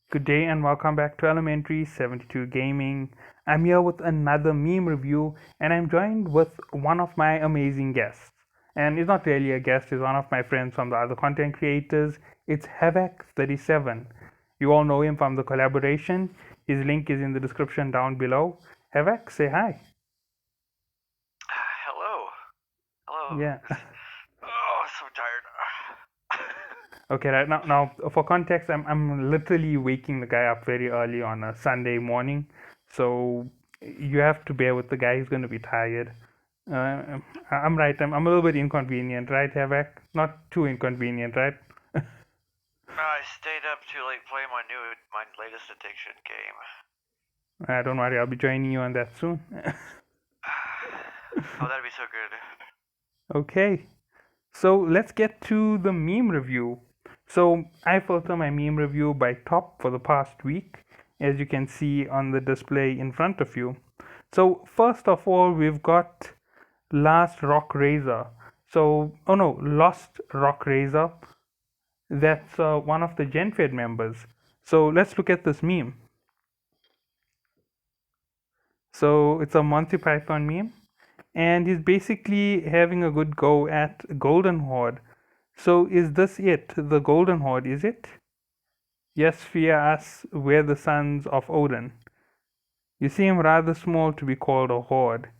Good day and welcome back to Elementary 72 Gaming. I'm here with another meme review and I'm joined with one of my amazing guests. And he's not really a guest, he's one of my friends from the other content creators. It's HAVAK37. You all know him from the collaboration. His link is in the description down below. HAVAK, say hi. Hello. Hello. Yeah. Oh, so tired. Okay, right now for context, I'm literally waking the guy up very early on a Sunday morning, so you have to bear with the guy. He's going to be tired. I'm right. I'm a little bit inconvenient, right, Havak? Not too inconvenient, right? I stayed up too late playing my latest addiction game. Don't worry, I'll be joining you on that soon. Oh, that'd be so good. Okay, so let's get to the meme review. So I filter my meme review by top for the past week, as you can see on the display in front of you. So first of all, we've got Lost Rock Razor. Lost Rock Razor. That's one of the GenFed members. So let's look at this meme. So it's a Monty Python meme, and he's basically having a good go at Golden Horde. So is this it? The Golden Horde, is it? Yes, fear us, we're the sons of Odin. You seem rather small to be called a horde.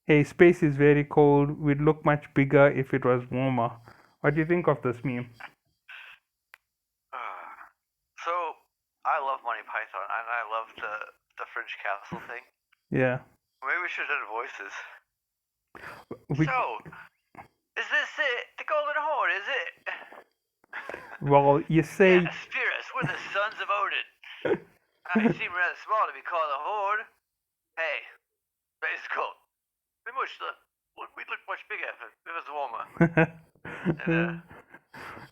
Hey, space is very cold. We'd look much bigger if it was warmer. What do you think of this meme? So, I love Monty Python, and I love the French castle thing. Yeah. Maybe we should have done voices. We, So, is this it? The Golden Horde, is it? well, you say. Yes, fear us, we're the sons of Odin. I seem rather small to be called a horde. Hey, space is cold. We'd look much bigger if it was warmer. And,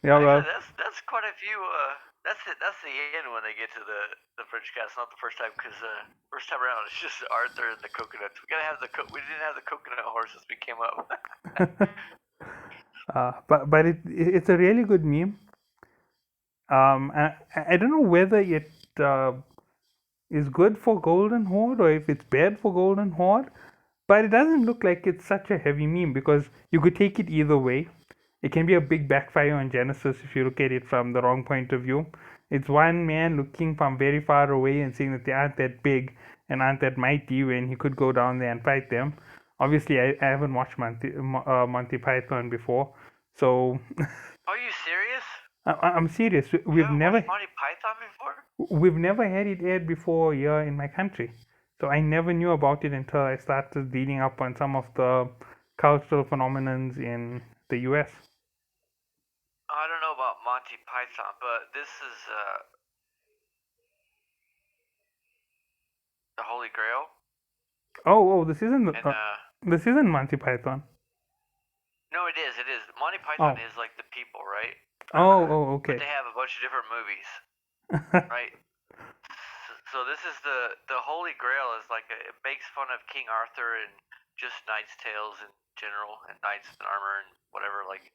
yeah, well. Actually, that's quite a few. That's the end when they get to the French cast. Not the first time, because first time around it's just Arthur and the coconuts. We gotta have we didn't have the coconut horses we came up. But it's a really good meme. I don't know whether it is good for Golden Horde or if it's bad for Golden Horde, but it doesn't look like it's such a heavy meme because you could take it either way. It can be a big backfire on Genesis if you look at it from the wrong point of view. It's one man looking from very far away and saying that they aren't that big and aren't that mighty when he could go down there and fight them. Obviously, I haven't watched Monty Python before, so. Are you serious? I'm serious. We've never watched Monty Python before? We've never had it aired before here in my country. So I never knew about it until I started reading up on some of the cultural phenomenons in the US. I don't know about Monty Python, but this is the Holy Grail. This isn't Monty Python. No, it is. Monty Python is like the people, right? Okay. But they have a bunch of different movies, right? So this is the Holy Grail is like it makes fun of King Arthur and just knights' tales in general and knights in armor and whatever. Like,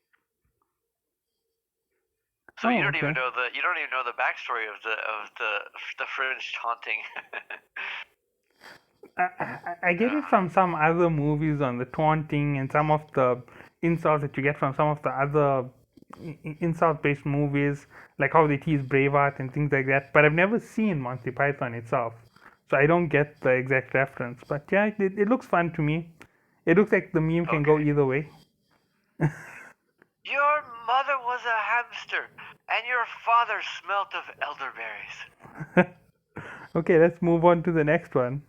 so you don't even know the backstory of the French taunting. I get it from some other movies on the taunting and some of the insults that you get from some of the other insult-based movies, like how they tease Braveheart and things like that. But I've never seen Monty Python itself, so I don't get the exact reference. But yeah, it looks fun to me. It looks like the meme can go either way. Your mother was a hamster, and your father smelt of elderberries. Okay, let's move on to the next one.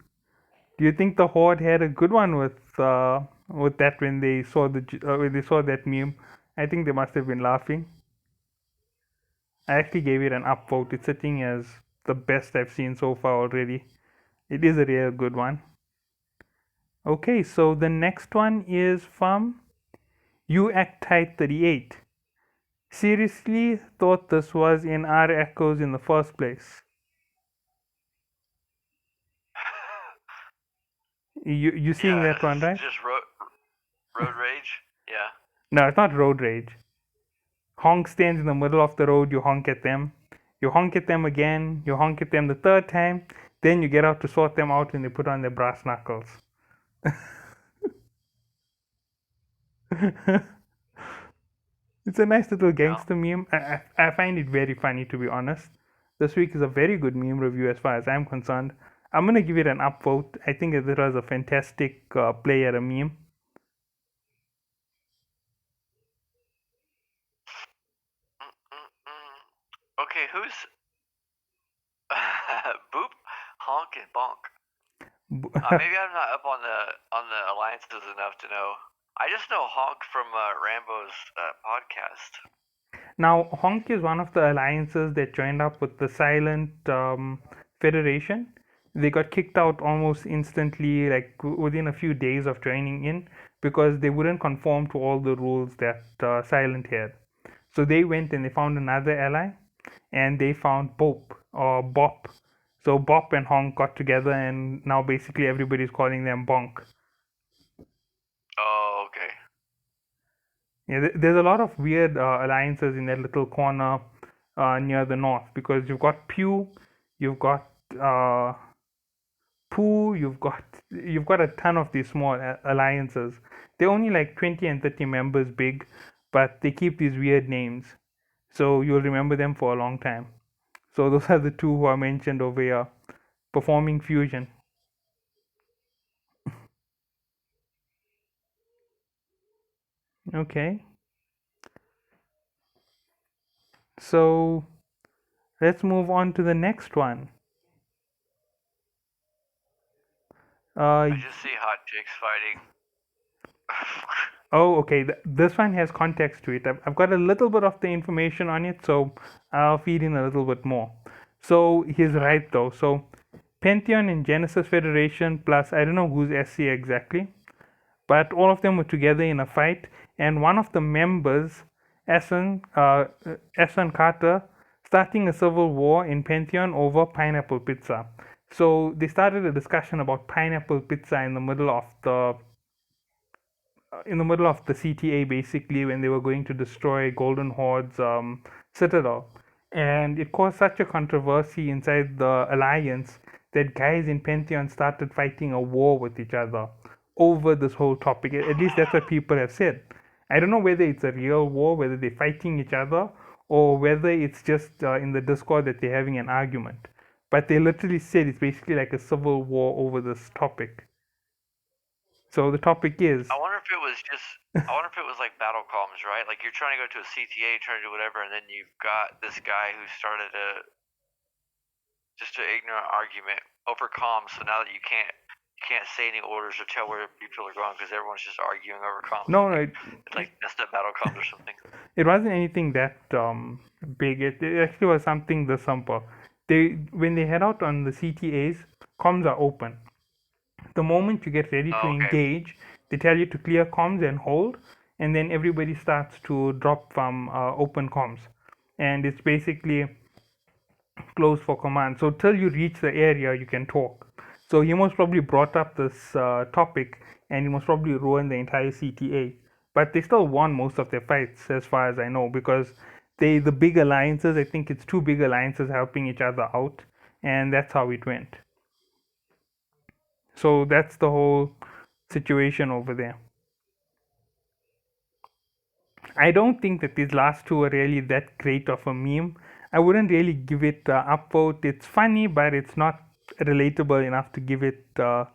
Do you think the Horde had a good one with that when they saw that meme? I think they must have been laughing. I actually gave it an upvote. It's sitting as the best I've seen so far already. It is a real good one. Okay, so the next one is from You Act Tight 38. Seriously thought this was in our echoes in the first place. You seeing that one, right? Just road rage. Yeah. No, it's not road rage. Honk stands in the middle of the road. You honk at them, You honk at them again, you honk at them the third time, then you get out to sort them out and they put on their brass knuckles. It's a nice little Yeah. gangster meme. I find it very funny, to be honest. This week is a very good meme review as far as I'm concerned. I'm gonna give it an upvote. I think it was a fantastic play at a meme. Okay, who's Boop, Honk, and Bonk? Maybe I'm not up on the alliances enough to know. I just know Honk from Rambo's podcast. Now, Honk is one of the alliances that joined up with the Silent Federation. They got kicked out almost instantly, like within a few days of joining in, because they wouldn't conform to all the rules that Silent had. So they went and they found another ally, and they found Bop or Bop. So Bop and Honk got together, and now basically everybody's calling them Bonk. Oh, okay. Yeah, there's a lot of weird alliances in that little corner near the north, because you've got Pew, you've got uh, Pooh, you've got a ton of these small alliances. They're only like 20 and 30 members big, but they keep these weird names, so you'll remember them for a long time. So those are the two who are mentioned over here, performing fusion. Okay, so let's move on to the next one. I just see hot chicks fighting. Oh, okay. This one has context to it. I've got a little bit of the information on it, so I'll feed in a little bit more. So he's right though. So Pantheon and Genesis Federation plus I don't know who's SC exactly, but all of them were together in a fight, and one of the members, Essen Carter, starting a civil war in Pantheon over pineapple pizza. So they started a discussion about pineapple pizza in the middle of the CTA, basically, when they were going to destroy Golden Horde's citadel. And it caused such a controversy inside the alliance that guys in Pantheon started fighting a war with each other over this whole topic. At least that's what people have said. I don't know whether it's a real war, whether they're fighting each other, or whether it's just in the Discord that they're having an argument. But they literally said it's basically like a civil war over this topic. So the topic is I wonder if it was just. I wonder if it was like battle comms, right? Like you're trying to go to a CTA, trying to do whatever, and then you've got this guy who started just an ignorant argument over comms. So now that you can't say any orders or tell where people are going because everyone's just arguing over comms. no, It's like messed up battle comms or something. it wasn't anything that big. It actually was something the simple. When they head out on the CTAs, comms are open. The moment you get ready to engage, they tell you to clear comms and hold, and then everybody starts to drop from open comms, and it's basically closed for command. So till you reach the area, you can talk. So he most probably brought up this topic, and he most probably ruined the entire CTA. But they still won most of their fights, as far as I know, because the big alliances. I think it's two big alliances helping each other out, and that's how it went. So that's the whole situation over there. I don't think that these last two are really that great of a meme. I wouldn't really give it upvote. It's funny, but it's not relatable enough to give it a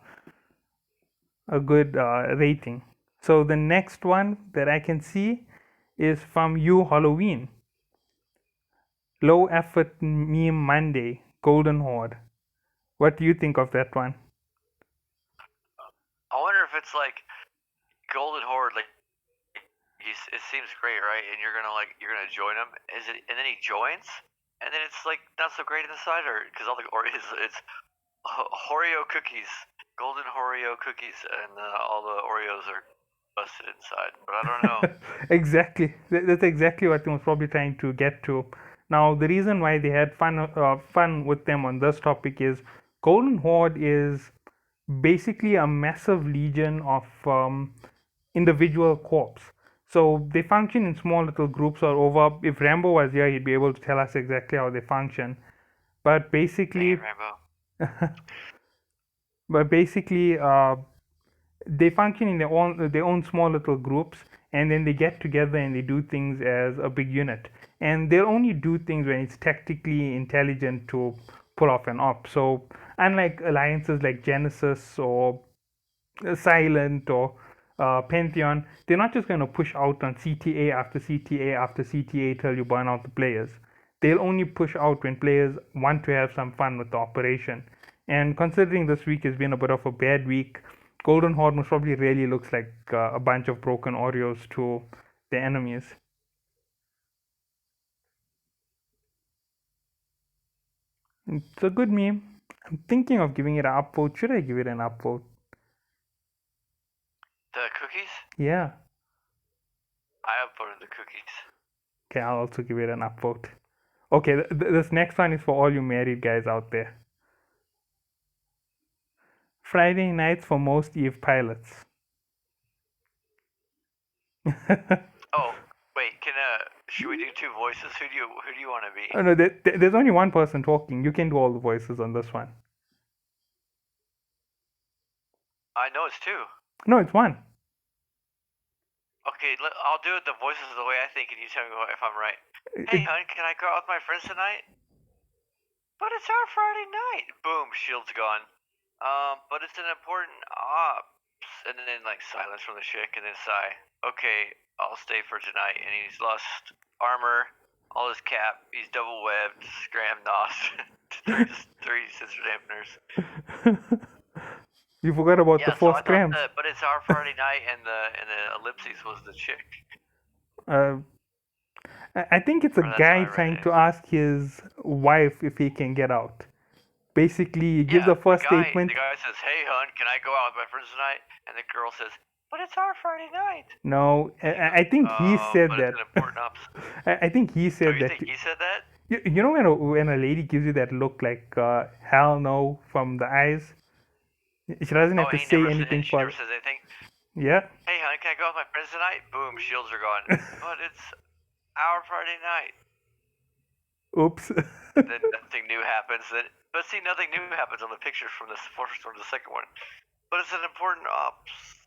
good rating. So the next one that I can see is from You Halloween. Low effort meme Monday, Golden Horde. What do you think of that one? I wonder if it's like Golden Horde, like it seems great, right? And you're gonna join him. Is it? And then he joins, and then it's like not so great inside, or because all the or it's Oreo cookies, golden Oreo cookies, and all the Oreos are busted inside. But I don't know. Exactly. That's exactly what I was probably trying to get to. Now, the reason why they had fun with them on this topic is Golden Horde is basically a massive legion of individual corps. So they function in small little groups or over. If Rambo was here, he'd be able to tell us exactly how they function. But basically, Rambo. but basically, they function in their own small little groups, and then they get together and they do things as a big unit. And they'll only do things when it's tactically intelligent to pull off an op. So unlike alliances like Genesis or Silent or Pantheon, they're not just going to push out on CTA after CTA after CTA till you burn out the players. They'll only push out when players want to have some fun with the operation. And considering this week has been a bit of a bad week, Golden Horde most probably really looks like a bunch of broken Oreos to the enemies. It's a good meme. I'm thinking of giving it an upvote. Should I give it an upvote? The cookies? Yeah. I upvoted the cookies. Okay, I'll also give it an upvote. Okay, this next one is for all you married guys out there. Friday nights for most Eve pilots. Oh, wait, should we do two voices? Who do you want to be? Oh, no, there's only one person talking. You can do all the voices on this one. I know it's two. No, it's one. Okay, I'll do it the voices the way I think, and you tell me if I'm right. Hey, hon, can I go out with my friends tonight? But it's our Friday night. Boom, shield's gone. But it's an important ops. And then like silence from the chick, and then sigh. Okay, I'll stay for tonight. And he's lost armor, all his cap. He's double webbed, scram nos, three sensor dampeners. You forgot about the four scrams. But it's our Friday night, and the ellipses was the chick. I think it's a guy trying to ask his wife if he can get out. Basically, he gives the first statement. The guy says, "Hey, hon, can I go out with my friends tonight?" And the girl says, "But it's our Friday night." No, I think he said that. It's an important ops. I think he said that. You think he said that? You know when a lady gives you that look like hell no from the eyes, she doesn't have to say anything she for. Never says anything. Yeah. Hey, hon, can I go out with my friends tonight? Boom, shields are gone. But it's our Friday night. Oops. Then nothing new happens. But see, nothing new happens on the pictures from the first or the second one. But it's an important ops.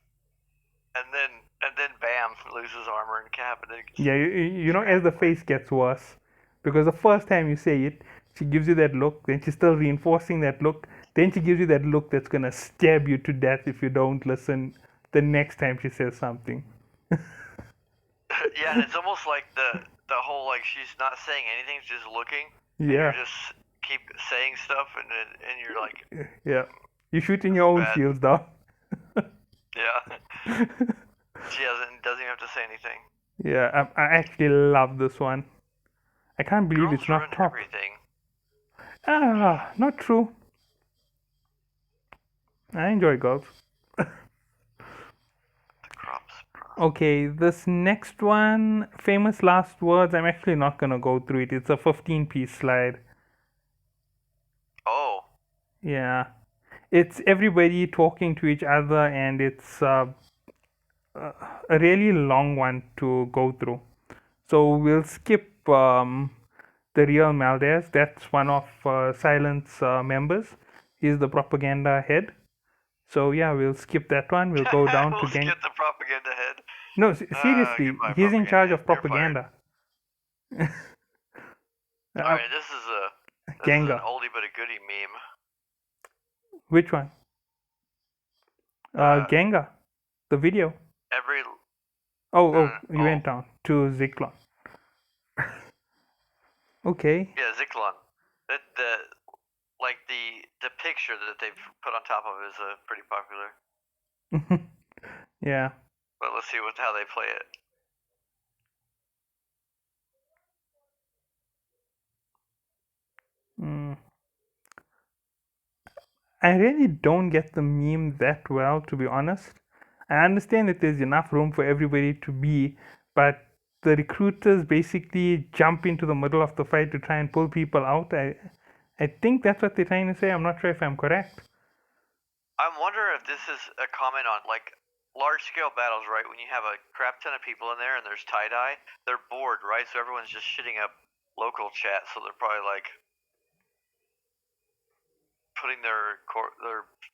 And then bam, loses armor and cap, and then yeah, you know, as the face gets worse, because the first time you say it, she gives you that look, then she's still reinforcing that look, then she gives you that look that's gonna stab you to death if you don't listen the next time she says something. Yeah, and it's almost like the whole like she's not saying anything, she's just looking. Yeah. And you just keep saying stuff, and you're like. Yeah. You're shooting your own shields down. Yeah. She doesn't even have to say anything. Yeah, I actually love this one. I can't believe Girls it's not ruin top. Everything. Not true. I enjoy girls. Okay, this next one, famous last words, I'm actually not gonna go through it. It's a 15-piece slide. Oh. Yeah. It's everybody talking to each other, and it's a really long one to go through. So we'll skip the real Maldes. That's one of Silent's members. He's the propaganda head. So yeah, we'll skip that one. We'll go down to Gang. Skip the propaganda head. No, seriously, he's in charge of propaganda. Alright, this is an oldie but a goodie meme. Which one? Genga, the video. You went down to Zyklon. Okay. Yeah, Zyklon. The picture that they've put on top of it is pretty popular. Yeah. But let's see how they play it. I really don't get the meme that well, to be honest. I understand that there's enough room for everybody to be, but the recruiters basically jump into the middle of the fight to try and pull people out. I think that's what they're trying to say. I'm not sure if I'm correct. I wonder if this is a comment on like large-scale battles, right? When you have a crap ton of people in there and there's tie-dye, they're bored, right? So everyone's just shitting up local chat, so they're probably like putting their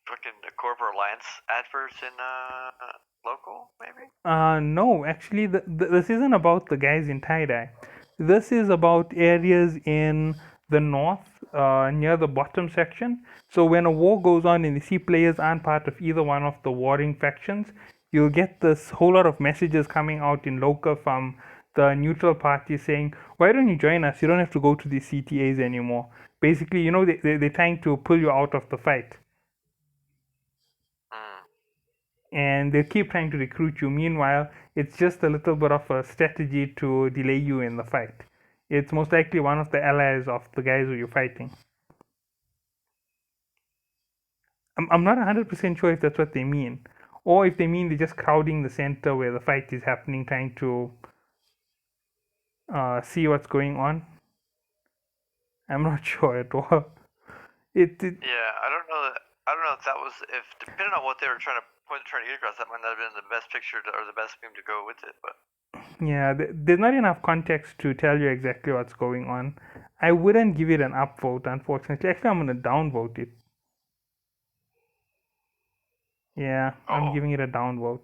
fucking Corporate Alliance adverts in local, maybe. No, actually, this isn't about the guys in tie-dye. This is about areas in the north, near the bottom section. So when a war goes on and you see players aren't part of either one of the warring factions, you'll get this whole lot of messages coming out in local from the neutral party saying, "Why don't you join us? You don't have to go to these CTAs anymore." Basically, they're trying to pull you out of the fight. And they keep trying to recruit you. Meanwhile, it's just a little bit of a strategy to delay you in the fight. It's most likely one of the allies of the guys who you're fighting. I'm not 100% sure if that's what they mean, or if they mean they're just crowding the center where the fight is happening, trying to see what's going on. I'm not sure at all. Yeah, I don't know that. I don't know if that was depending on what they were trying to get across, that might not have been the best picture or the best meme to go with it. But yeah, there's not enough context to tell you exactly what's going on. I wouldn't give it an upvote, unfortunately. Actually, I'm gonna downvote it. Yeah, I'm giving it a downvote.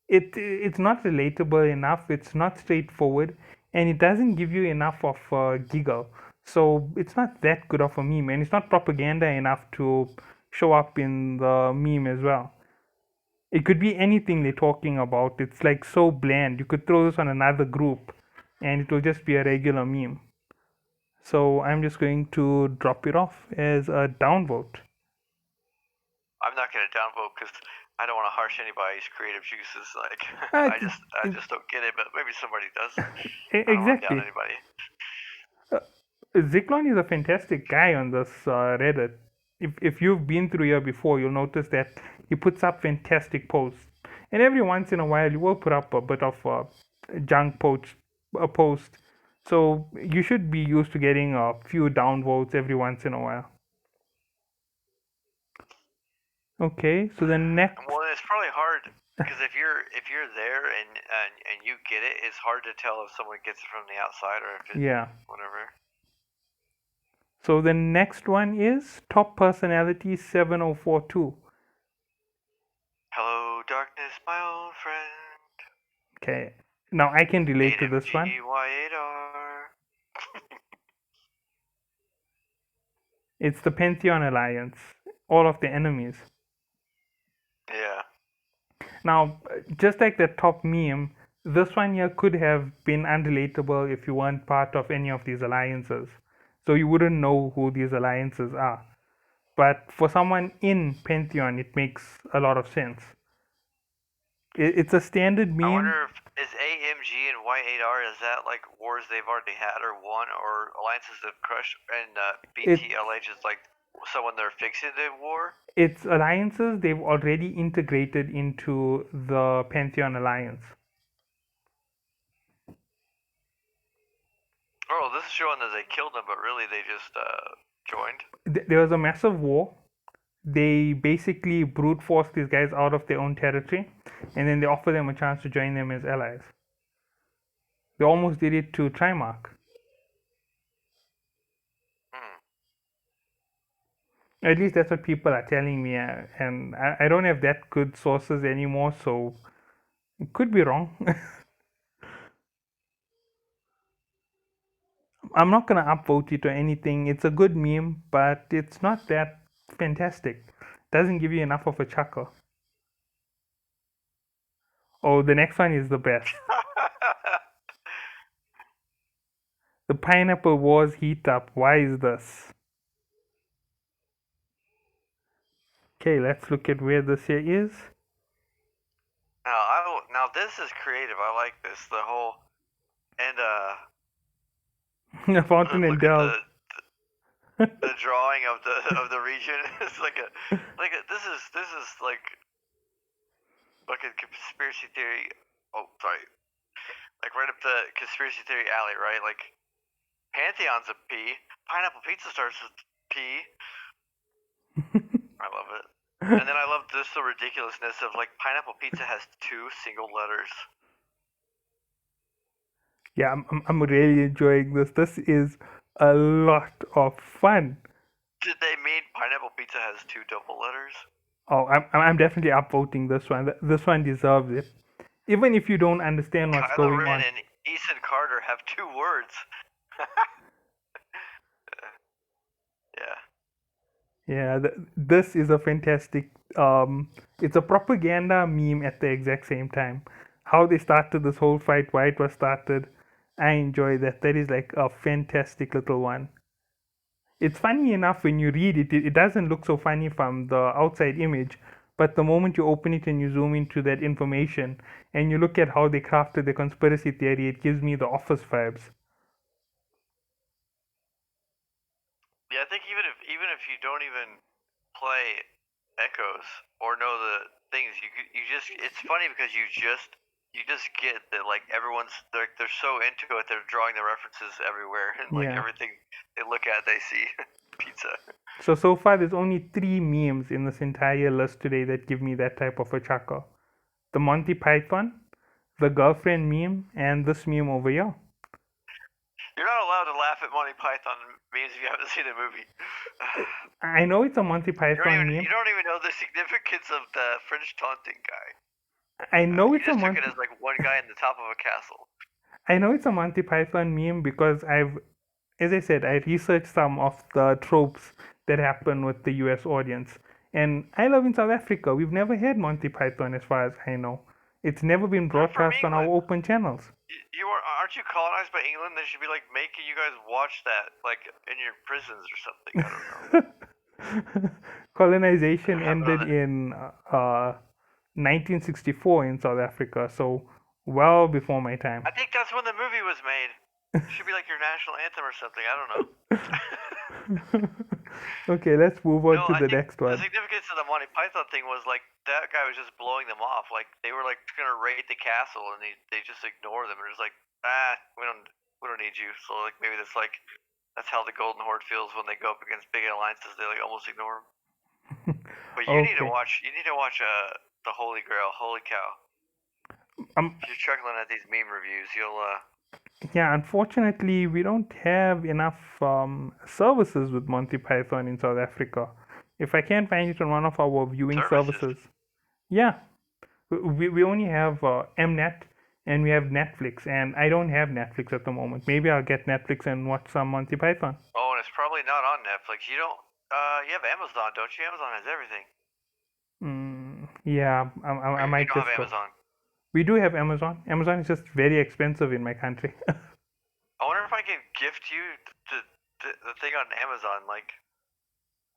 It's not relatable enough. It's not straightforward, and it doesn't give you enough of a giggle. So it's not that good of a meme, and it's not propaganda enough to show up in the meme as well. It could be anything they're talking about. It's like so bland. You could throw this on another group, and it will just be a regular meme. So I'm just going to drop it off as a downvote. I'm not going to downvote because I don't want to harsh anybody's creative juices. Like I just don't get it. But maybe somebody does. I don't want to down Exactly. anybody. Zyklon is a fantastic guy on this Reddit. If you've been through here before, you'll notice that he puts up fantastic posts. And every once in a while, you will put up a bit of a junk post. So you should be used to getting a few downvotes every once in a while. Okay, so the next. Well, it's probably hard because if you're there and you get it, it's hard to tell if someone gets it from the outside or if it's whatever. So the next one is Top Personality 7042. Hello, darkness, my old friend. Okay, now I can relate to this one. Y8R. It's the Pantheon Alliance, all of the enemies. Yeah. Now, just like the top meme, this one here could have been unrelatable if you weren't part of any of these alliances. So you wouldn't know who these alliances are. But for someone in Pantheon, it makes a lot of sense. It's a standard meme. I wonder if is AMG and Y8R, is that like wars they've already had or won, or alliances that crushed, and BTLH is like someone they're fixing the war? It's alliances they've already integrated into the Pantheon Alliance. Oh, this is showing that they killed them, but really they just joined. There was a massive war. They basically brute force these guys out of their own territory, and then they offer them a chance to join them as allies. They almost did it to Trimarch. At least that's what people are telling me, and I don't have that good sources anymore, so it could be wrong. I'm not gonna upvote it or anything. It's a good meme, but it's not that fantastic. Doesn't give you enough of a chuckle. Oh, the next one is the best. The pineapple wars heat up. Why is this? Okay, let's look at where this here is. Now this is creative. I like this. The whole and Fountain and Delve. The drawing of the region is like a this is like a conspiracy theory. Oh, sorry. Like right up the conspiracy theory alley, right? Like Pantheon's a P. Pineapple Pizza starts with P. I love it. And then I love just the ridiculousness of like pineapple pizza has 2 single letters. Yeah, I'm really enjoying this. This is a lot of fun. Did they mean pineapple pizza has 2 double letters? Oh, I'm definitely upvoting this one. This one deserves it. Even if you don't understand what's Kylo going Ren on. and Ethan Carter have 2 words. Yeah. Yeah, this is a fantastic. It's a propaganda meme at the exact same time. How they started this whole fight, why it was started. I enjoy that. That is like a fantastic little one. It's funny enough when you read it, it doesn't look so funny from the outside image, but the moment you open it and you zoom into that information and you look at how they crafted the conspiracy theory, it gives me the Office vibes. Yeah, I think even if you don't even play Echoes or know the things, you just it's funny because you just get that like everyone's they're so into it, they're drawing the references everywhere and like Yeah. everything they look at they see pizza. So far there's only three memes in this entire list today that give me that type of a chuckle. The Monty Python, the girlfriend meme, and this meme over here. You're not allowed to laugh at Monty Python memes if you haven't seen the movie. I know it's a Monty You don't Python even meme. you don't even know the significance of the French taunting guy. I know You it's a just took it Monty as like one guy in the top of a castle. I know it's a Monty Python meme because as I said, I researched some of the tropes that happen with the US audience. And I live in South Africa. We've never had Monty Python as far as I know. It's never been I'm from broadcast on our England. open channels. You aren't you colonized by England? They should be like making you guys watch that like in your prisons or something. I don't know. Colonization Have it on ended it. in 1964 in South Africa, so well before my time. I think that's when the movie was made. It should be like your national anthem or something. I don't know. Okay, let's move on No, to I the think next the one. significance of the Monty Python thing was like that guy was just blowing them off. Like they were like gonna raid the castle and they just ignore them and it was like we don't need you. So like maybe that's how the Golden Horde feels when they go up against big alliances. They like almost ignore them. But Okay. you need to watch the Holy Grail. Holy cow! Um, If you're chuckling at these meme reviews, you'll yeah, unfortunately, we don't have enough services with Monty Python in South Africa. If I can't find it on one of our viewing services. services, yeah, we only have Mnet and we have Netflix, and I don't have Netflix at the moment. Maybe I'll get Netflix and watch some Monty Python. Oh, and it's probably not on Netflix. You don't. You have Amazon, don't you? Amazon has everything. Yeah, Or I you might don't have just go. Amazon. We do have Amazon. Amazon is just very expensive in my country. I wonder if I can gift you the thing on Amazon. Like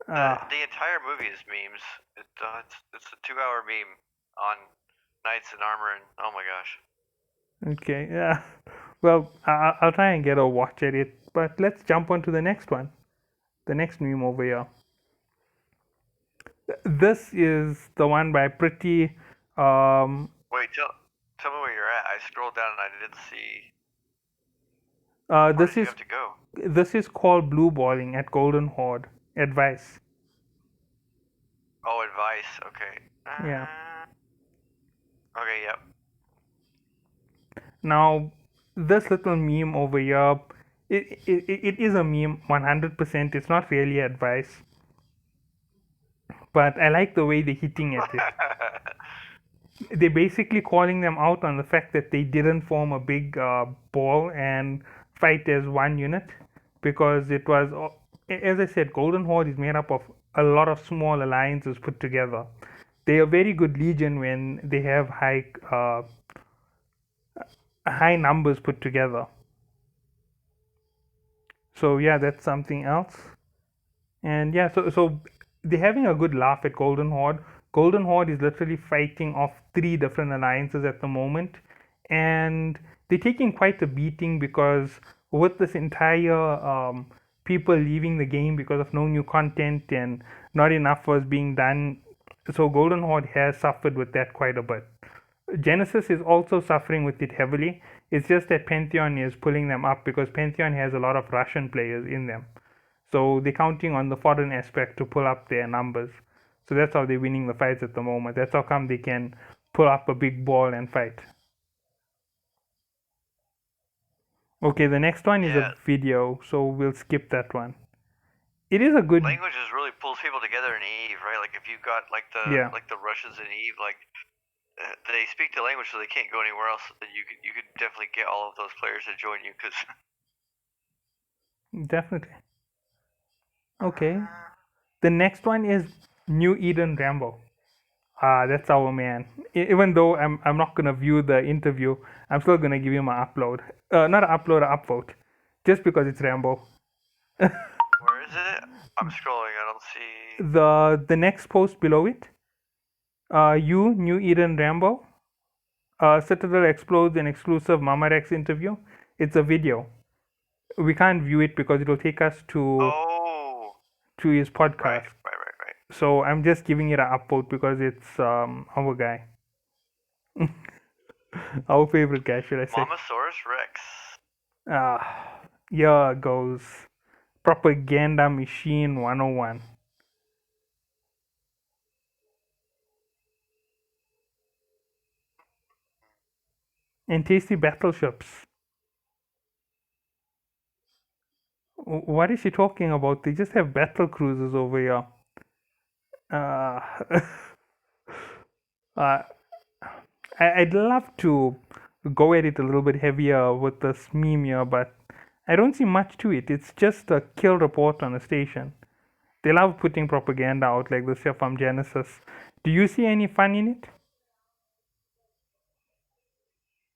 the Ah, the entire movie is memes. It's a 2 hour meme on knights in armor and oh my gosh. okay, yeah. Well, I'll try and get a watch at it, but let's jump on to the next one. The next meme over here. This is the one by Pretty. Wait, tell me where you're at. I scrolled down and I didn't see. Where this did you is have to go? this is called blue balling at Golden Horde. Advice. Oh, advice. Okay. Yeah. Okay. Yep. Now, this little meme over here, it is a meme 100%. It's not really advice, but I like the way they're hitting at it. They're basically calling them out on the fact that they didn't form a big ball and fight as one unit because it was, as I said, Golden Horde is made up of a lot of small alliances put together. They are very good legion when they have high numbers put together. So yeah, that's something else. And yeah, so they're having a good laugh at Golden Horde. Golden Horde is literally fighting off three different alliances at the moment, and they're taking quite a beating because with this entire people leaving the game because of no new content and not enough was being done. So Golden Horde has suffered with that quite a bit. Genesis is also suffering with it heavily. It's just that Pantheon is pulling them up because Pantheon has a lot of Russian players in them. So they're counting on the foreign aspect to pull up their numbers. So that's how they're winning the fights at the moment. That's how come they can pull up a big ball and fight. Okay, the next one is a Yeah, video, so we'll skip that one. It is a good, languages really pulls people together in Eve, right? Like if you got like yeah, the Russians in Eve, like they speak the language, so they can't go anywhere else. Then you could definitely get all of those players to join you, because definitely. Okay, the next one is New Eden Rambo. That's our man. Even though I'm not gonna view the interview, I'm still gonna give him an upload. Not an upload, an upvote, just because it's Rambo. where is it? I'm scrolling. I don't see. The next post below it, you New Eden Rambo. Citadel explodes an exclusive Mama Rex interview. It's a video. We can't view it because it'll take us Oh, to his right, podcast. right. So I'm just giving it an upvote because it's our guy, our favorite guy, should I say? Momosaurus Rex. Here goes propaganda machine 101 and tasty battleships. What is she talking about? They just have battle cruisers over here. Uh, uh, I'd love to go at it a little bit heavier with this meme here, but I don't see much to it. It's just a kill report on a station. They love putting propaganda out like this here from Genesis. Do you see any fun in it?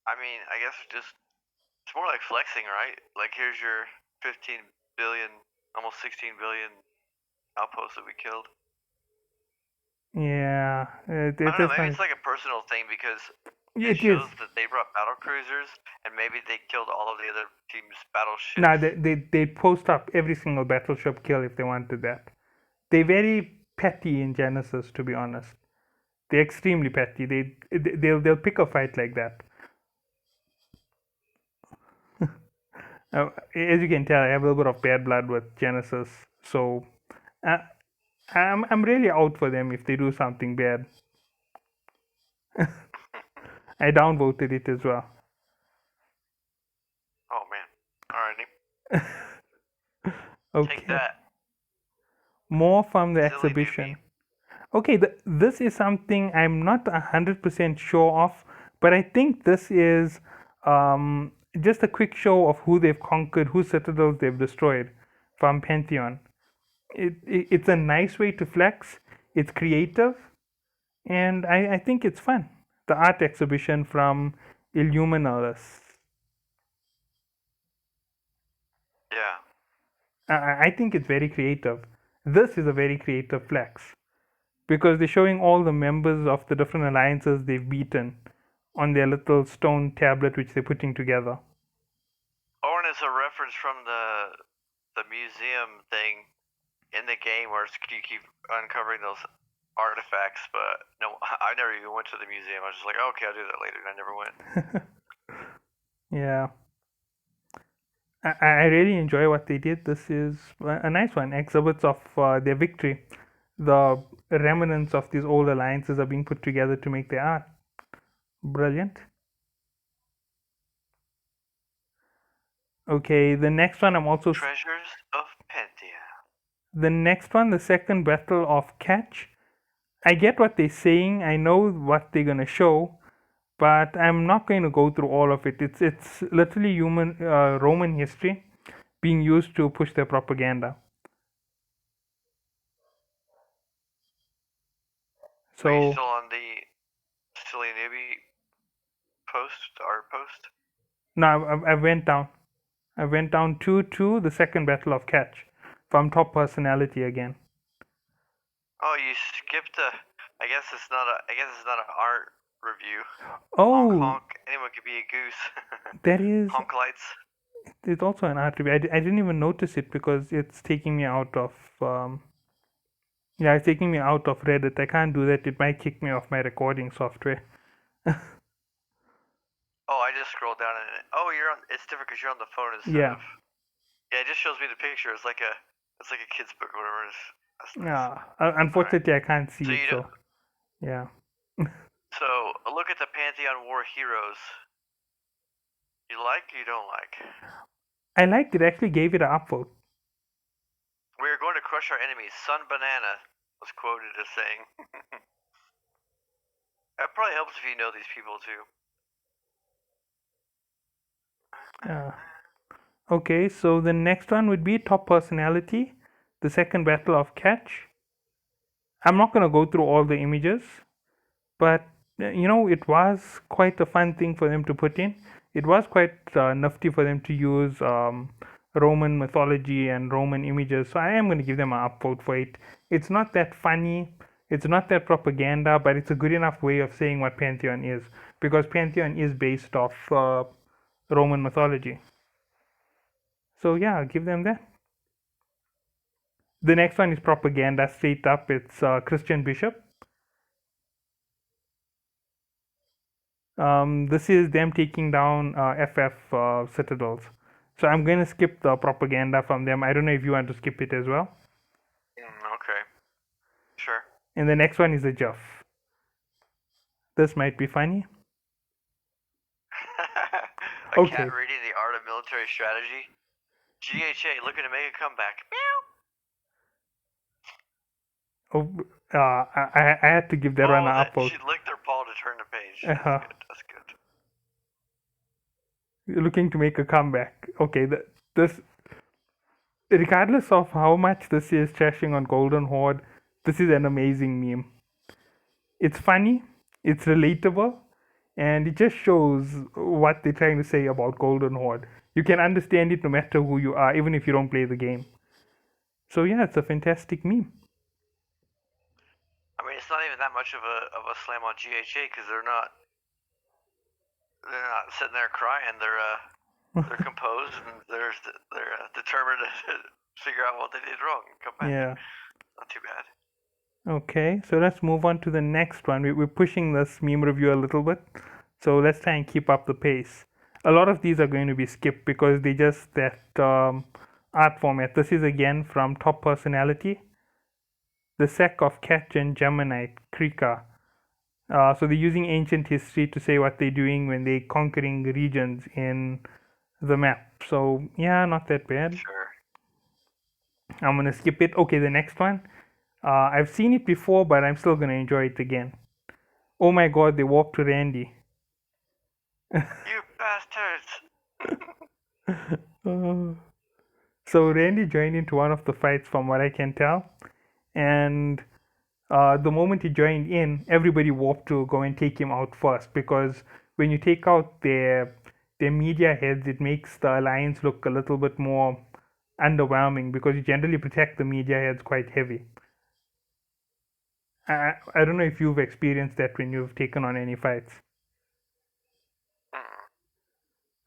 I mean, I guess it's more like flexing, right? Like here's your 15 billion, almost 16 billion outposts that we killed. Yeah, I don't know. that's Maybe fine. it's like a personal thing because it It is. shows that they brought battle cruisers, and maybe they killed all of the other team's Nah, battleships. they post up every single battleship kill if they wanted that. They're very petty in Genesis, to be honest. They're extremely petty. They'll pick a fight like that. As you can tell, I have a little bit of bad blood with Genesis, so uh, I'm really out for them if they do something bad. I downvoted it as well. Oh man. Alrighty. Take Okay, that, more from the silly exhibition. newbie. Okay, this is something I'm not 100% sure of, but I think this is just a quick show of who they've conquered, whose citadels they've destroyed from Pantheon. It's a nice way to flex, it's creative, and I think it's fun. The art exhibition from Illuminalis. Yeah. I think it's very creative. This is a very creative flex because they're showing all the members of the different alliances they've beaten on their little stone tablet which they're putting together. Or it's a reference from the museum thing in the game where you keep uncovering those artifacts, but no, I never even went to the museum. I was just like, oh, okay, I'll do that later, and I never went. Yeah. I really enjoy what they did. This is a nice one. Exhibits of their victory. The remnants of these old alliances are being put together to make their art. Brilliant. Okay, the next one I'm also. Treasures of Pantheon. The next one, the second battle of Catch. I get what they're saying. I know what they're gonna show, but I'm not going to go through all of it. It's literally human Roman history being used to push their propaganda. Are you So still on the silly newbie post, art post? now I went down. I went down to the second battle of Catch from top personality again. Oh, you skipped a. I guess it's not a. I guess it's not an art review. Honk Oh, honk. Anyone could be a goose. there is. Honk lights. It's also an art review. I didn't even notice it because it's taking me out of. Yeah, it's taking me out of Reddit. I can't do that. It might kick me off my recording software. Oh, I just scrolled down and oh, you're on. It's different because you're on the phone instead Yeah. of. Yeah, it just shows me the picture. It's like a kid's book or whatever it is. That's nice. Yeah. Unfortunately, I can't see So it. So yeah. so a look at the Pantheon War heroes. You like or you don't like? I liked it. I actually gave it an upvote. We are going to crush our enemies. Sun Banana was quoted as saying. That probably helps if you know these people too. Okay, so the next one would be top personality, the second battle of Catch. I'm not gonna go through all the images, but it was quite a fun thing for them to put in. It was quite nifty for them to use Roman mythology and Roman images, so I am going to give them an upvote for it. It's not that funny, it's not that propaganda, but it's a good enough way of saying what Pantheon is, because Pantheon is based off Roman mythology. So yeah, I'll give them that. The next one is propaganda, straight up. It's Christian Bishop. This is them taking down FF citadels. So I'm going to skip the propaganda from them. I don't know if you want to skip it as well. Okay. Sure. And the next one is a Juff. This might be funny. A Okay. cat reading the art of military strategy. GHA looking to make a comeback. Meow. Oh, I had to give that one an upvote. She licked her paw to turn the page. Uh-huh. That's good. Looking to make a comeback. Okay, this, regardless of how much this is trashing on Golden Horde, this is an amazing meme. It's funny, it's relatable, and it just shows what they're trying to say about Golden Horde. You can understand it no matter who you are, even if you don't play the game. So yeah, it's a fantastic meme. I mean, it's not even that much of a slam on GHA because they're not sitting there crying. They're composed and they're determined to figure out what they did wrong and come back. Yeah. Not too bad. Okay, so let's move on to the next one. We're pushing this meme review a little bit, so let's try and keep up the pace. A lot of these are going to be skipped because they just that art format. This is again from Top Personality, the Sec of Ketch and Geminite, Krika. So they're using ancient history to say what they're doing when they're conquering regions in the map. So yeah, not that bad. Sure. I'm gonna skip it. Okay, the next one. I've seen it before, but I'm still gonna enjoy it again. Oh my god, they warped to Randy. You bastards! So Randy joined into one of the fights, from what I can tell, and the moment he joined in, everybody warped to go and take him out first, because when you take out their media heads, it makes the alliance look a little bit more underwhelming, because you generally protect the media heads quite heavy. I don't know if you've experienced that when you've taken on any fights.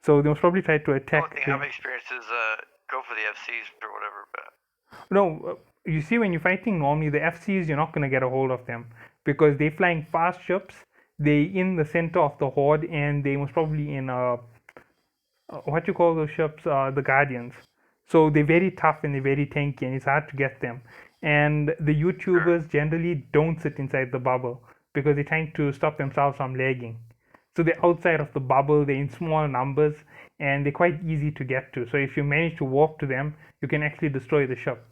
So they must probably try to attack. The only thing I've experienced is go for the FCs or whatever. But no, you see, when you're fighting normally, the FCs, you're not going to get a hold of them because they're flying fast ships. They in the center of the horde, and they most probably in what you call those ships, the Guardians. So they're very tough and they're very tanky, and it's hard to get them. And the YouTubers generally don't sit inside the bubble because they're trying to stop themselves from lagging. So they're outside of the bubble, they're in small numbers, and they're quite easy to get to. So if you manage to warp to them, you can actually destroy the ship.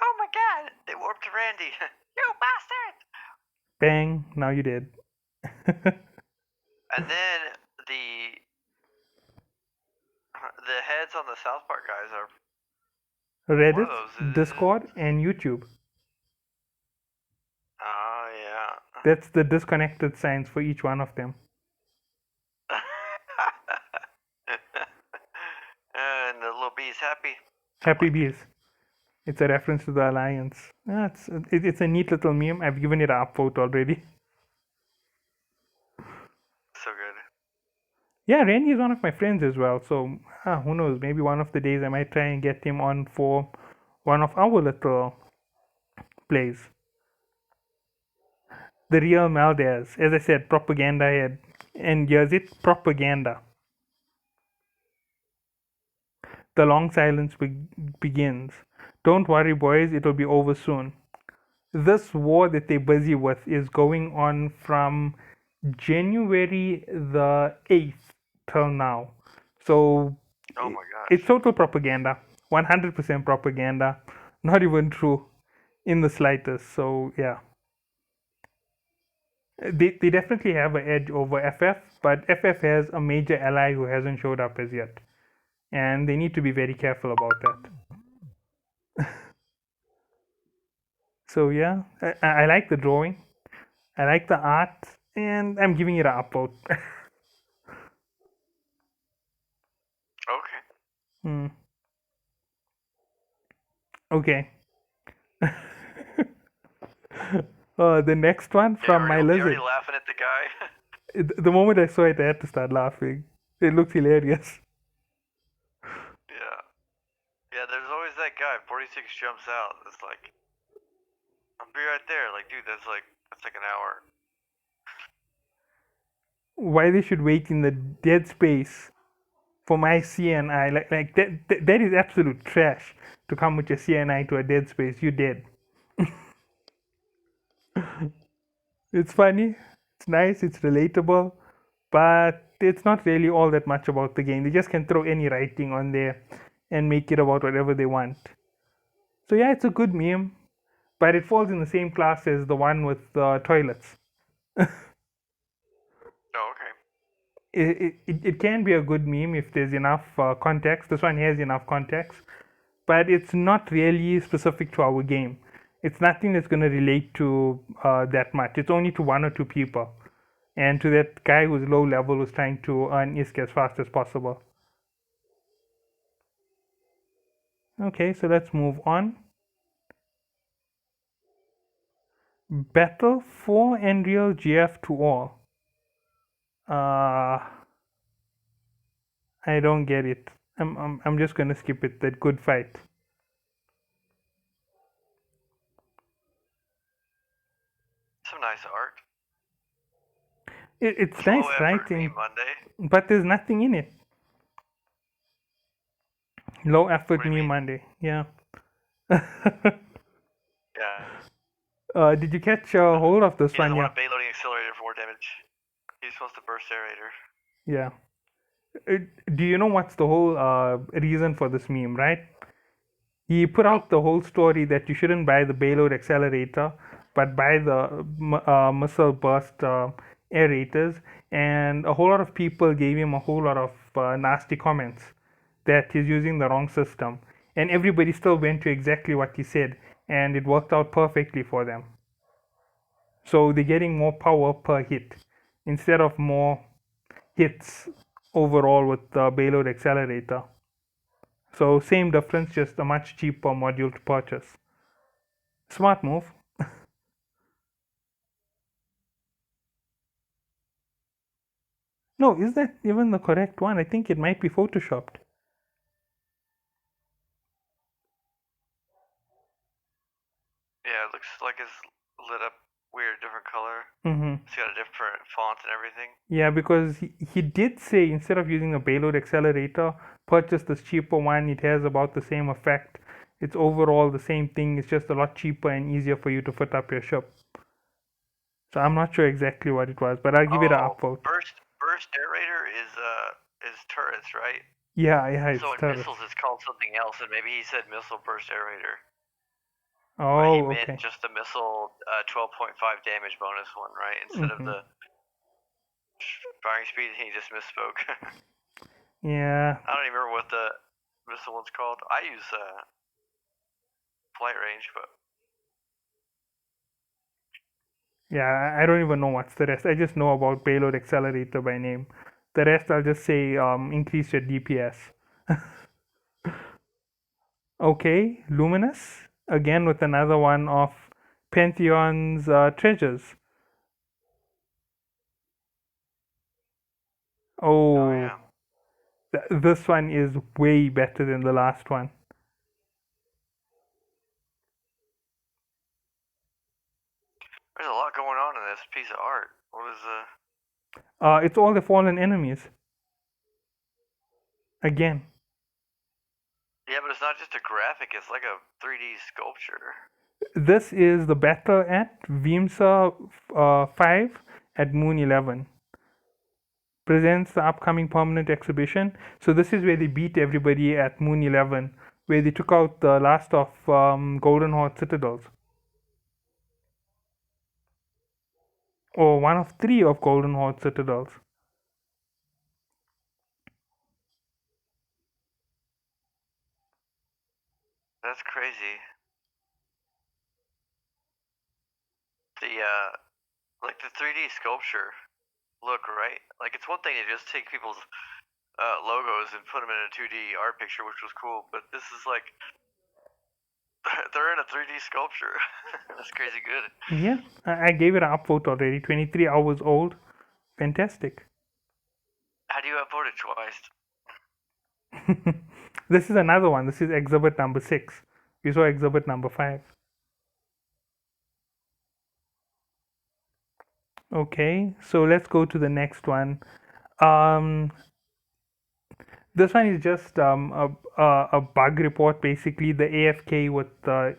oh my god, they warped to Randy. You bastard! Bang! Now you did. And then the heads on the South Park guys are Reddit, Discord, and YouTube. Oh yeah. That's the disconnected signs for each one of them. And the little bee's happy. Happy Bees. It's a reference to the Alliance. Yeah, it's a neat little meme. I've given it an upvote already. So good. Yeah, Randy is one of my friends as well. So who knows? Maybe one of the days I might try and get him on for one of our little plays. The real Maldas, as I said, propaganda head, and here's it, propaganda. The long silence begins. Don't worry, boys, it'll be over soon. This war that they're busy with is going on from January the 8th till now. So Oh my it's gosh. total propaganda. 100% propaganda. Not even true in the slightest. So, yeah. They definitely have an edge over FF, but FF has a major ally who hasn't showed up as yet. And they need to be very careful about that. So, yeah, I like the drawing. I like the art, and I'm giving it an upvote. Okay. Hmm. Okay. The next one Yeah, from my you're already lizard. laughing at the guy. The moment I saw it, I had to start laughing. It looks hilarious. Yeah. Yeah, there's always that guy. 46 jumps out. It's like, I'll be right there. Like, dude, that's like an hour. Why they should wait in the dead space for my CNI? Like that is absolute trash to come with your CNI to a dead space. You dead. It's funny. It's nice. It's relatable, but it's not really all that much about the game. They just can throw any writing on there and make it about whatever they want. So yeah, it's a good meme, but it falls in the same class as the one with toilets. Oh, okay. It can be a good meme if there's enough context. This one has enough context, but it's not really specific to our game. It's nothing that's going to relate to that much. It's only to one or two people, and to that guy who's low level who's trying to earn ISK as fast as possible. Okay, so let's move on. Battle for Unreal GF to all. Uh, I don't get it. I'm just gonna skip it. That good fight. Some nice art. It's Low nice effort writing, meme Monday. but there's nothing in it. Low What effort do you me mean? Monday. Yeah. Yeah. Did you catch hold of this He doesn't one? want Yeah. a bait loading accelerator for more damage. He just wants the burst aerator. Yeah. Uh, do you know what's the whole reason for this meme, right? He put Nope. out the whole story that you shouldn't buy the payload accelerator, but buy the missile burst aerators. And a whole lot of people gave him a whole lot of nasty comments that he's using the wrong system. And everybody still went to exactly what he said, and it worked out perfectly for them. So they're getting more power per hit instead of more hits overall with the payload accelerator. So same difference, just a much cheaper module to purchase. Smart move. No, is that even the correct one? I think it might be photoshopped. Yeah, it looks like it's lit up weird, different color. Mm-hmm. It's got a different font and everything. Yeah, because he did say instead of using a payload accelerator, purchase this cheaper one. It has about the same effect. It's overall the same thing. It's just a lot cheaper and easier for you to fit up your ship. So I'm not sure exactly what it was, but I'll give it an Oh, upvote. burst aerator is turrets, right? Yeah, So it's in turrets. missiles it's called something else, and maybe he said missile burst aerator. But he Oh, meant okay. just the missile 12.5 damage bonus one, right? Instead of Mm-hmm. the firing speed, he just misspoke. Yeah. I don't even remember what the missile one's called. I use flight range, but Yeah, I don't even know what's the rest. I just know about payload accelerator by name. The rest I'll just say increase your DPS. Okay, Luminous again with another one of Pantheon's treasures. oh Oh, yeah. this one is way better than the last one. There's a lot going on in this piece of art. What is It's all the fallen enemies again. but it's not just a graphic, it's like a 3D sculpture. This is the battle at VIMSA 5 at Moon 11. Presents the upcoming permanent exhibition. So this is where they beat everybody at Moon 11, where they took out the last of Golden Horde Citadels. Or one of 3 of Golden Horde Citadels. That's crazy. The like the 3D sculpture look, right? Like it's one thing to just take people's logos and put them in a 2D art picture, which was cool, but this is like they're in a 3D sculpture. That's crazy good. Yeah, I gave it an upvote already. 23 hours old. Fantastic. How do you upvote it twice? This is another one. This is exhibit number 6. We saw exhibit number 5. Okay, so let's go to the next one. This one is just a bug report, basically the AFK with the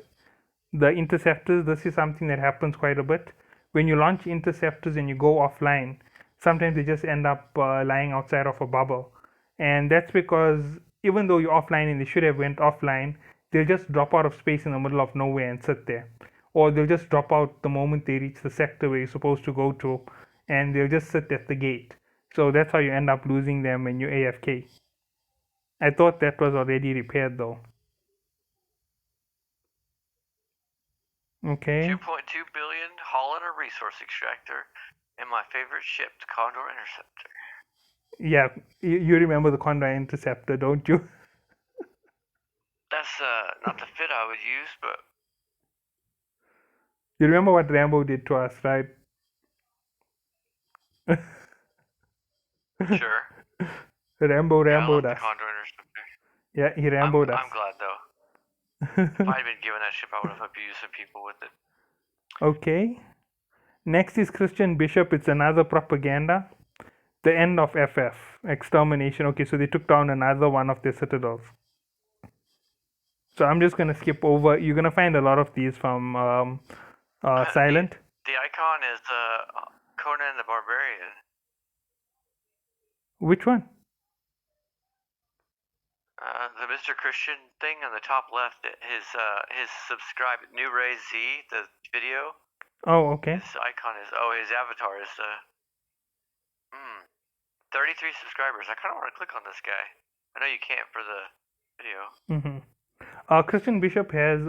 interceptors. This is something that happens quite a bit. When you launch interceptors and you go offline, sometimes they just end up lying outside of a bubble. And that's because even though you're offline and they should have went offline, they'll just drop out of space in the middle of nowhere and sit there. Or they'll just drop out the moment they reach the sector where you're supposed to go to, and they'll just sit at the gate. So that's how you end up losing them when you AFK. I thought that was already repaired though. Okay. 2.2 billion, haul in a resource extractor, and my favorite ship, the Condor Interceptor. Yeah, you remember the Condor Interceptor, don't you? That's not the fit I would use, but You remember what RAMBO did to us, right? sure. Rambo Yeah, I love us. the Condor Interceptor. Yeah, he Rambo'd us. I'm glad though. If I'd been given that ship, I would have abused some people with it. Okay. Next is Christian Bishop. It's another propaganda. The end of FF. Extermination. Okay, so they took down another one of their citadels. So I'm just going to skip over. You're going to find a lot of these from Silent. The icon is Conan the Barbarian. Which one? The Mr. Christian thing on the top left, his subscribe New Ray Z, the video. Oh, okay. His icon is his avatar is 33 subscribers. I kind of want to click on this guy. I know you can't for the video. Christian Bishop has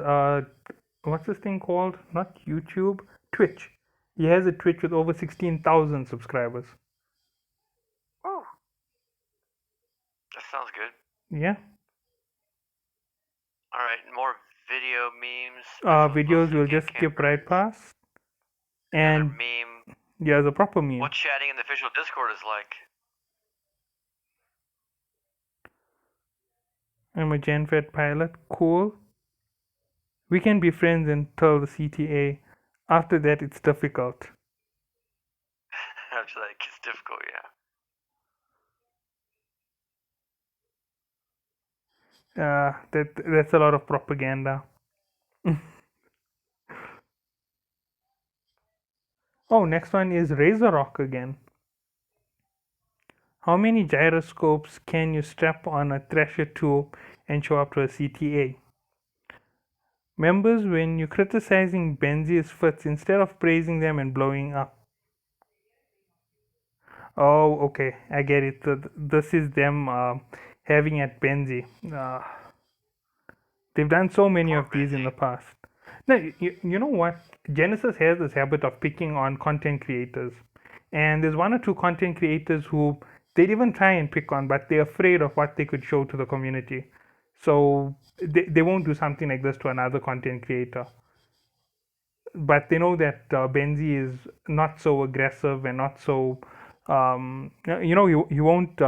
what's this thing called? Not YouTube, Twitch. He has a Twitch with over 16,000 subscribers. Oh, that sounds good. Yeah. All right, more video memes. Videos we'll just skip right past. And meme. Yeah, the proper meme. What chatting in the official Discord is like. I'm a GenFed pilot. Cool. We can be friends until the CTA. After that, it's difficult. After that, it gets difficult, yeah. That's a lot of propaganda. Oh, next one is Razor Rock again. How many gyroscopes can you strap on a Thresher tube and show up to a CTA? Members, when you're criticizing Benzi's fits, instead of praising them and blowing up. Oh, okay, I get it. This is them having at Benzi. They've done so many of these in the past. Now, you know what? Genesis has this habit of picking on content creators. And there's 1 or 2 content creators who they'd even try and pick on, but they're afraid of what they could show to the community. So they won't do something like this to another content creator. But they know that Benzi is not so aggressive and not so, he won't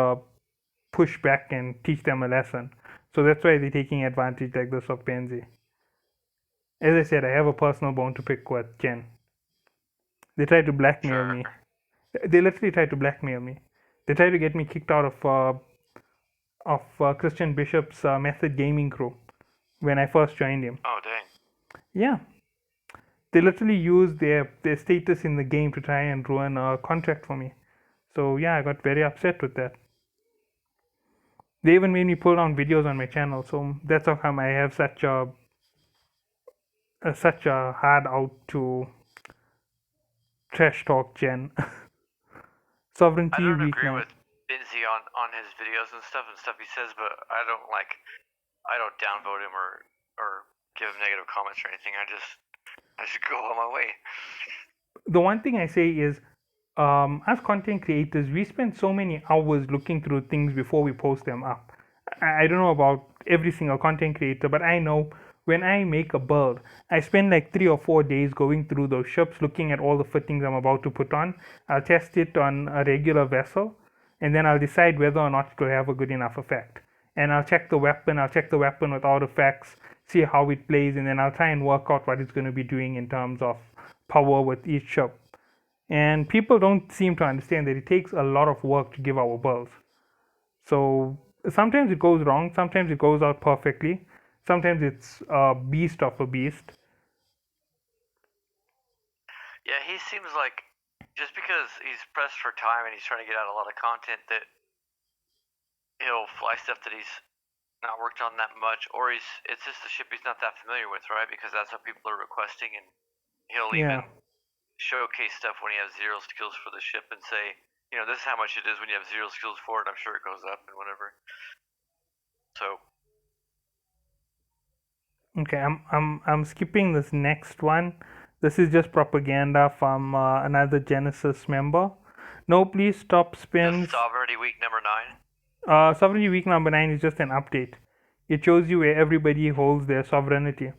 push back and teach them a lesson. So that's why they're taking advantage like this of Benzi. As I said, I have a personal bone to pick with Jen. They try to blackmail me. They literally try to blackmail me. They try to get me kicked out of Christian Bishop's Method Gaming crew when I first joined him. Oh dang. Yeah, they literally used their status in the game to try and ruin a contract for me. So yeah, I got very upset with that. They even made me pull down videos on my channel. So that's how come I have such a hard out to trash talk Jen. I Sovereignty don't week agree 9. with Binzi on his videos and stuff he says, but I don't downvote him or give him negative comments or anything. I just go on my way. The one thing I say is, as content creators, we spend so many hours looking through things before we post them up. I don't know about every single content creator, but I know when I make a build, I spend like 3 or 4 days going through those ships, looking at all the fittings I'm about to put on. I'll test it on a regular vessel, and then I'll decide whether or not it will have a good enough effect. And I'll check the weapon without effects, see how it plays, and then I'll try and work out what it's going to be doing in terms of power with each ship. And people don't seem to understand that it takes a lot of work to give our builds. So sometimes it goes wrong, sometimes it goes out perfectly, sometimes it's a beast of a beast. Yeah, he seems like just because he's pressed for time and he's trying to get out a lot of content that he'll fly stuff that he's not worked on that much, or it's just a ship he's not that familiar with, right? Because that's what people are requesting, and he'll Yeah. even showcase stuff when he has zero skills for the ship and say, this is how much it is when you have zero skills for it. I'm sure it goes up and whatever. So Okay, I'm skipping this next one. This is just propaganda from another Genesis member. No, please stop spins. Sovereignty Week number 9. Sovereignty week number 9 is just an update. It shows you where everybody holds their sovereignty.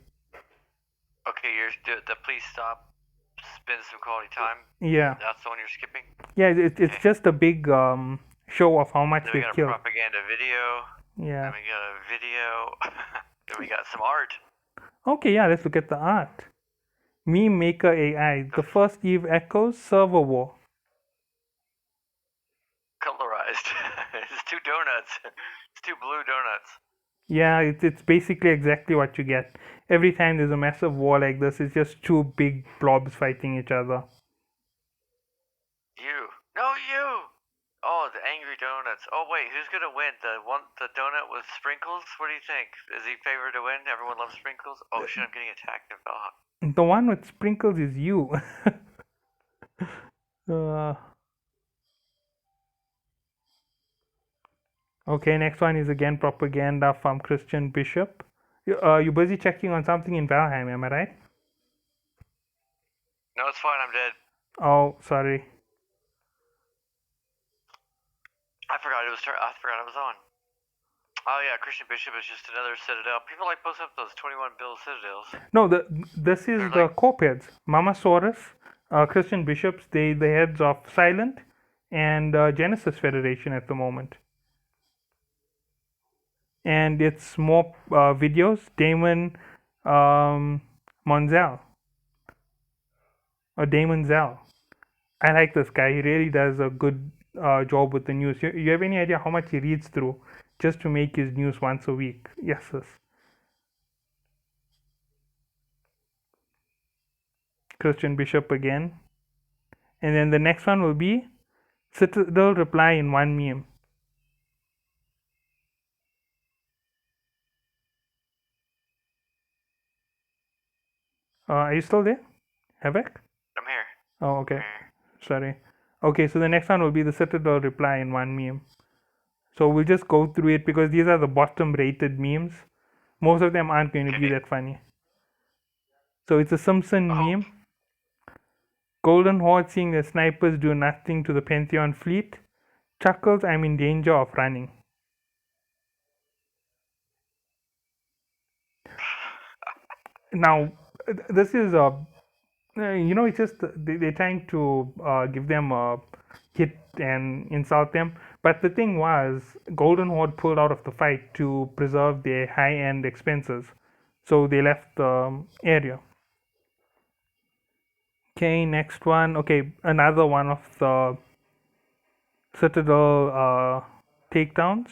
Okay, the please stop, spend some quality time. Yeah. That's the one you're skipping. Yeah, it's just a big show of how much Then we they've got a killed. propaganda video. Yeah. Then we got a video. Then we got some art. Okay, yeah, let's look at the art. Meme Maker AI, the first Eve echoes server war. Colorized. It's 2 donuts. It's 2 blue donuts. Yeah, it's basically exactly what you get. Every time there's a massive war like this, it's just 2 big blobs fighting each other. You. No, you! Oh, the angry donuts. Oh, wait, who's gonna win? The donut with sprinkles? What do you think? Is he favored to win? Everyone loves sprinkles? Oh, shit, I'm getting attacked. The one with sprinkles is you. Okay, next one is again propaganda from Christian Bishop. You busy checking on something in Valheim, am I right? No, it's fine, I'm dead. Oh, sorry. I forgot it was on. Oh yeah, Christian Bishop is just another citadel. People like posting up those 21 bill citadels. No, this is They're the like, co-heads. Mamasaurus, Christian Bishops, the heads of Silent and Genesis Federation at the moment. And it's more videos. Damon Monzel. Or Damon Zell. I like this guy. He really does a good job with the news. You have any idea how much he reads through just to make his news once a week? Yes, yes. Christian Bishop again. And then the next one will be Citadel reply in one meme. Are you still there? Havak? I'm here. Oh, okay. Sorry. Okay, so the next one will be the Citadel reply in one meme. So we'll just go through it because these are the bottom rated memes. Most of them aren't going to be that funny. So it's a Simpson meme. Golden Horde seeing the snipers do nothing to the Pantheon fleet. Chuckles, I'm in danger of running. Now, this is it's just they're trying to give them a hit and insult them. But the thing was, Golden Horde pulled out of the fight to preserve their high-end expenses, so they left the area. Okay, next one. Okay, another one of the Citadel takedowns.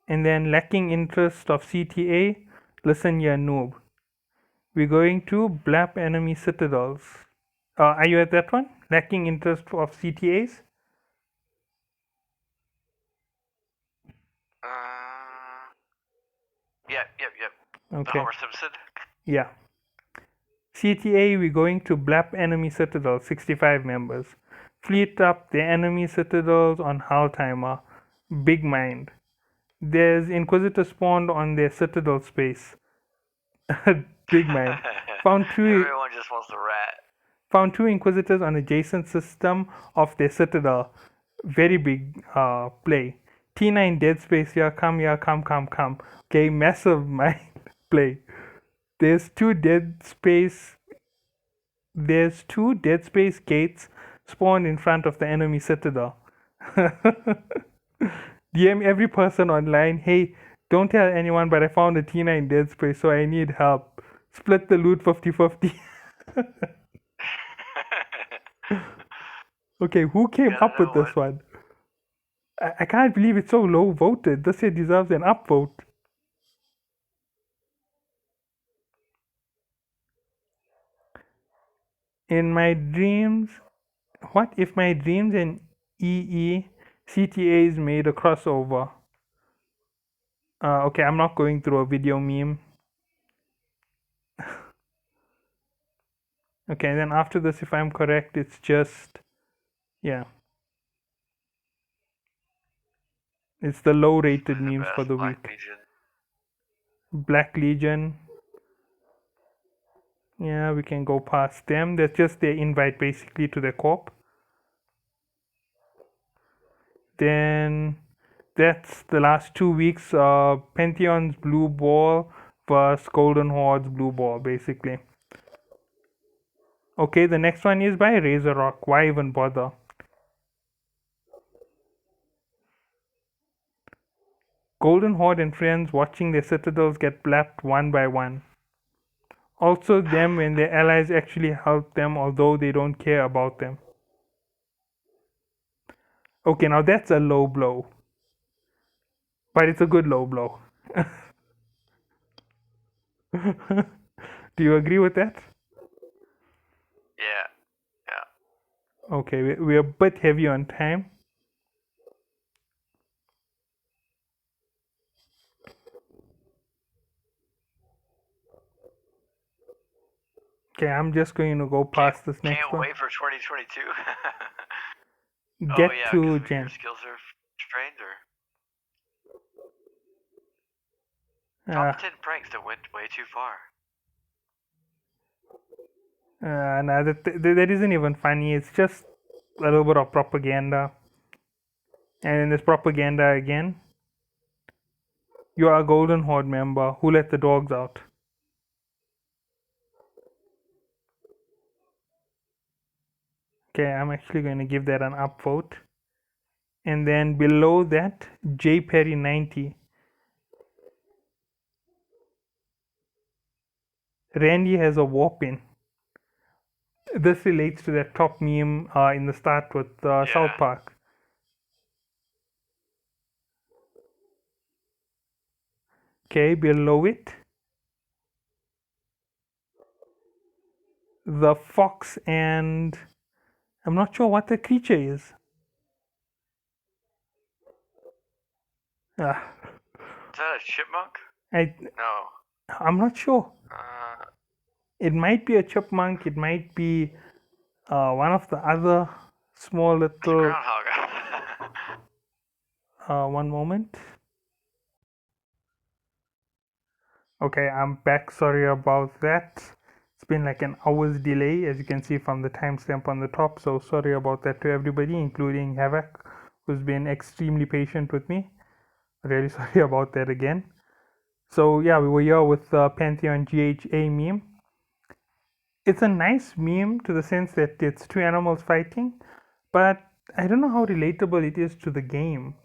And then lacking interest of CTA, Listen here, noob. We're going to blap enemy citadels. Are you at that one? Lacking interest of CTAs? Yep. The Okay. Homer Simpson. Yeah. CTA, we're going to blap enemy citadels, 65 members. Fleet up the enemy citadels on Hull Timer. Big mind. There's Inquisitor spawned on their citadel space. Big mind. Found two Everyone just wants the rat. found two Inquisitors on adjacent system of their citadel. Very big play. T9 Dead Space here, come here, come. Okay, massive mind play. There's two Dead Space gates spawned in front of the enemy citadel. DM every person online, hey, don't tell anyone, but I found a T9 Dead Space, so I need help. Split the loot 50-50. Okay, who came up with this one? I can't believe it's so low voted. This shit deserves an upvote. In my dreams, what if my dreams and CTAs made a crossover? Okay, I'm not going through a video meme. Okay, and then after this, if I'm correct, it's just, yeah. It's the low rated memes for the Black week. Legion. Black Legion. Yeah, we can go past them. That's just their invite basically to the corp. Then that's the last 2 weeks. Pantheon's blue ball versus Golden Horde's blue ball, basically. Okay, the next one is by Razor Rock. Why even bother? Golden Horde and friends watching their citadels get blapped one by one. Also them when their allies actually help them, although they don't care about them. Okay, now that's a low blow. But it's a good low blow. Do you agree with that? Yeah. Okay, we're a bit heavy on time. Okay, I'm just going to go past this next Can't one. wait for 2022. Get yeah, to because Jen. your skills are trained or top 10 pranks that went way too far. No, that isn't even funny. It's just a little bit of propaganda. And then there's propaganda again. You are a Golden Horde member. Who let the dogs out? Okay, I'm actually going to give that an upvote. And then below that, J Perry 90. Randy has a war pin. This relates to that top meme in the start with South Park. Okay, below it, the fox and I'm not sure what the creature is. Is that a chipmunk? No. I'm not sure. Uh, It might be a chipmunk. It might be one of the other small it's a little. groundhog. One moment. Okay, I'm back. Sorry about that. It's been like an hour's delay, as you can see from the timestamp on the top. So sorry about that to everybody, including Havak, who's been extremely patient with me. Really sorry about that again. So yeah, we were here with Pantheon GHA meme. It's a nice meme to the sense that it's two animals fighting, but I don't know how relatable it is to the game,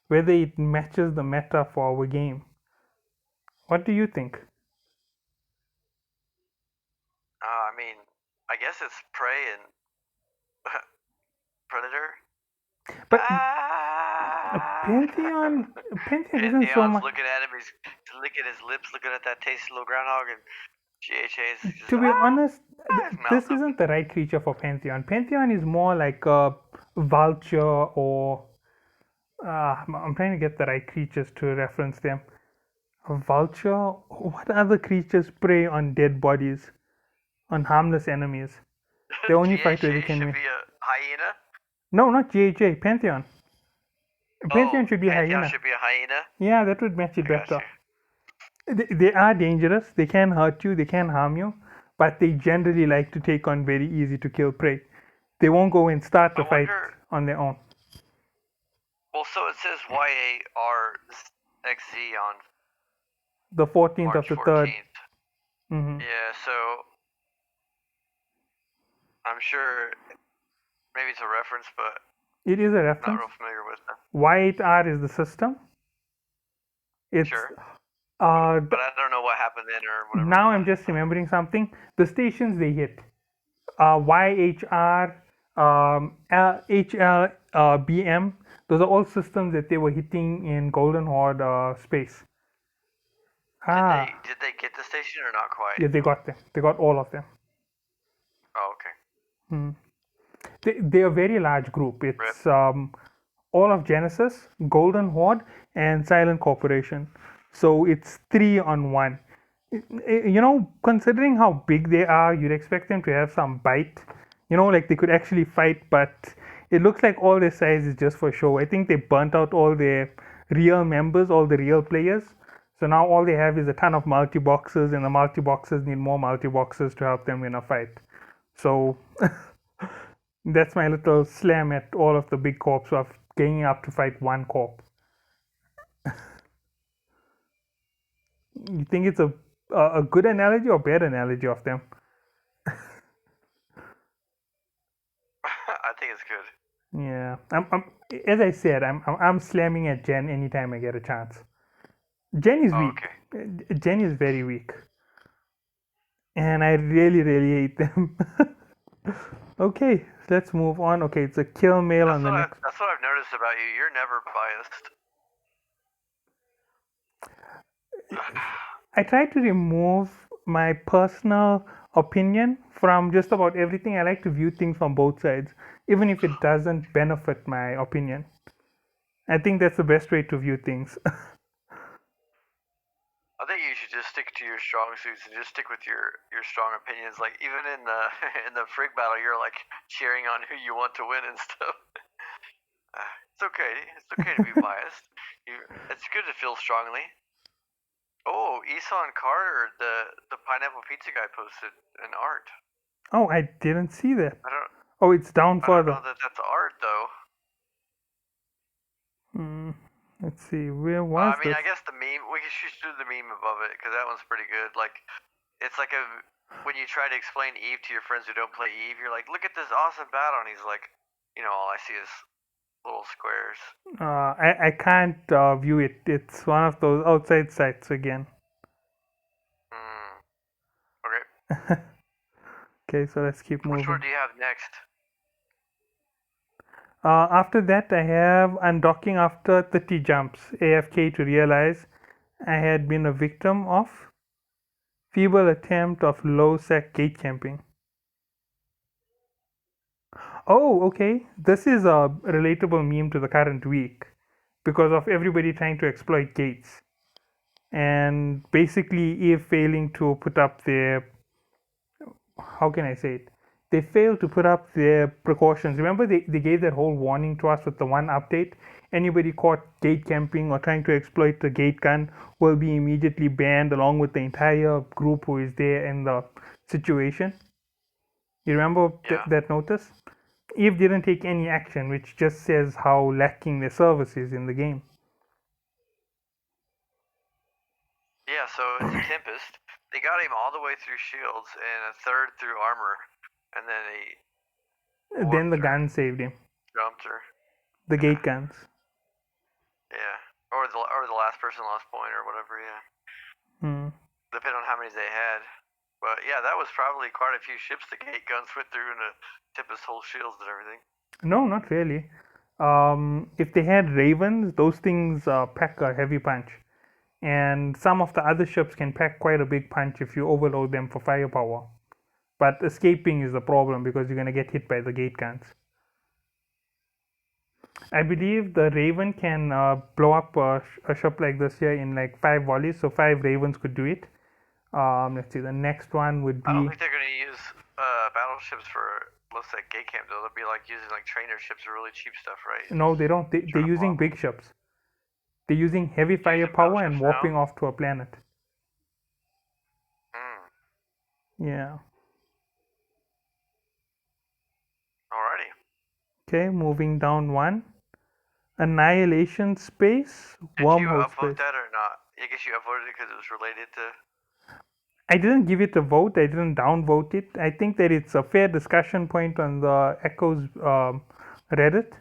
whether it matches the meta for our game. What do you think? I mean, I guess it's prey and predator. But Pantheon isn't so Neon's much. looking at him. He's licking his lips, looking at that tasty little groundhog, and GHA's just To be honest, his mouth this open. isn't the right creature for Pantheon. Pantheon is more like a vulture or I'm trying to get the right creatures to reference them. A vulture. What other creatures prey on dead bodies, on harmless enemies? They only fight where they GHA can should win. be a hyena. No, not GHA. Pantheon. Pantheon Oh, should be a Pantheon hyena. should be a hyena. Yeah, that would match it I got better. you. They are dangerous. They can hurt you. They can harm you, but they generally like to take on very easy to kill prey. They won't go and start the I fight wonder. on their own. Well, so it says YARXZ on The 14th of March the 3rd. 14th. Mm-hmm. Yeah, so I'm sure maybe it's a reference, but It is a not reference. real familiar with them. Y8R is the system. It's Sure. uh, But I don't know what happened then or whatever. now I'm just remembering something. The stations they hit. YHR, HLBM. Those are all systems that they were hitting in Golden Horde space. Did they get the station or not quite? Yeah, they got them. They got all of them. Oh, okay. They're a very large group. It's all of Genesis, Golden Horde, and Silent Corporation. So it's 3-on-1. You know, considering how big they are, you'd expect them to have some bite. You know, like they could actually fight, but it looks like all their size is just for show. I think they burnt out all their real members, all the real players. So now all they have is a ton of multi boxes, and the multi boxes need more multi boxes to help them win a fight. So that's my little slam at all of the big corps of ganging up to fight one corp. You think it's a good analogy or bad analogy of them? I think it's good. Yeah, as I said, I'm slamming at Jen anytime I get a chance. Jen is weak. Okay. Jen is very weak, and I really hate them. Okay, let's move on. Okay, it's a kill mail on the next. That's what I've noticed about you. You're never biased. I try to remove my personal opinion from just about everything. I like to view things from both sides, even if it doesn't benefit my opinion. I think that's the best way to view things. I think you should just stick to your strong suits and just stick with your strong opinions. Like even in the in the frig battle, you're like cheering on who you want to win and stuff. It's okay. It's okay to be biased. It's good to feel strongly. Oh, Isan Carter, the pineapple pizza guy, posted an art. Oh, I didn't see that. I don't. Oh, it's down I don't further. know that that's art though. Let's see, where was I mean, this? I guess the meme. We should do the meme above it because that one's pretty good. Like, it's like when you try to explain Eve to your friends who don't play Eve, you're like, "Look at this awesome battle," and he's like, all I see is little squares. I can't view it. It's one of those outside sites again. Okay. Okay, so let's keep moving. Which one do you have next? After that, I have undocking after 30 jumps, AFK to realize I had been a victim of feeble attempt of low sec gate camping. Oh, okay. This is a relatable meme to the current week because of everybody trying to exploit gates. And basically, Eve failing to put up their, how can I say it? They failed to put up their precautions. Remember, they gave that whole warning to us with the one update. Anybody caught gate camping or trying to exploit the gate gun will be immediately banned along with the entire group who is there in the situation. You remember that notice? Eve didn't take any action, which just says how lacking their service is in the game. Yeah, so it's a Tempest. They got him all the way through shields and a third through armor, and then Then the gun saved him. jumped her. The gate guns. Yeah, or the last person lost point or whatever. Yeah. Depending on how many they had. But yeah, that was probably quite a few ships the gate guns went through and the Tempest whole shields and everything. No, not really. If they had ravens, those things pack a heavy punch. and some of the other ships can pack quite a big punch if you overload them for firepower. But escaping is the problem because you're going to get hit by the gate guns. I believe the Raven can blow up a ship like this here in like 5 volleys, so 5 Ravens could do it. Let's see, the next one would I don't be. think they're gonna use battleships for, let's say, gate camp though. They'll be like using like trainer ships or really cheap stuff, right? No, they don't. They're Trying to using blow big ships. They're using heavy Using firepower and battleships warping now? off to a planet. Yeah. Alrighty. Okay, moving down one. Annihilation space, Did you wormhole upvote space. that or not? I guess you upvoted it because it was related to. I didn't give it a vote. I didn't downvote it. I think that it's a fair discussion point on the Echoes Reddit.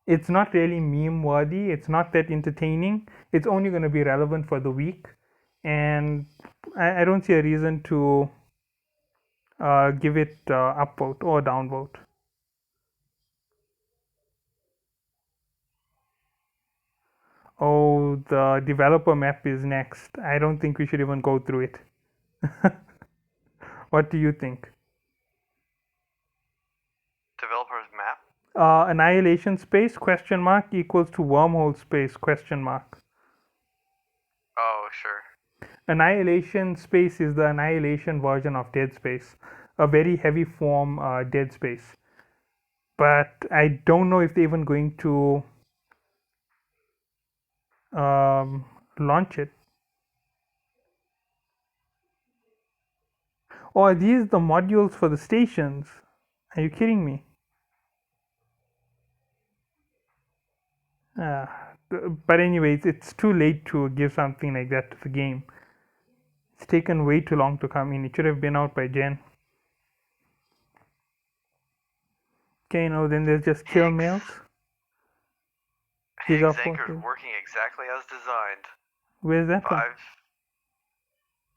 It's not really meme worthy. It's not that entertaining. It's only going to be relevant for the week, and I don't see a reason to give it upvote or downvote. Oh, the developer map is next. I don't think we should even go through it. What do you think? Developer's map? Annihilation space question mark equals to wormhole space question mark. Oh, sure. Annihilation space is the annihilation version of Dead Space, a very heavy form Dead Space. But I don't know if they're even going to launch it. Or are these the modules for the stations? Are you kidding me? Uh, but anyways, it's too late to give something like that to the game. It's taken way too long to come in. It should have been out by Jan. Okay, now then there's just kill mails. Higgs anchor is working exactly as designed. Where's that one?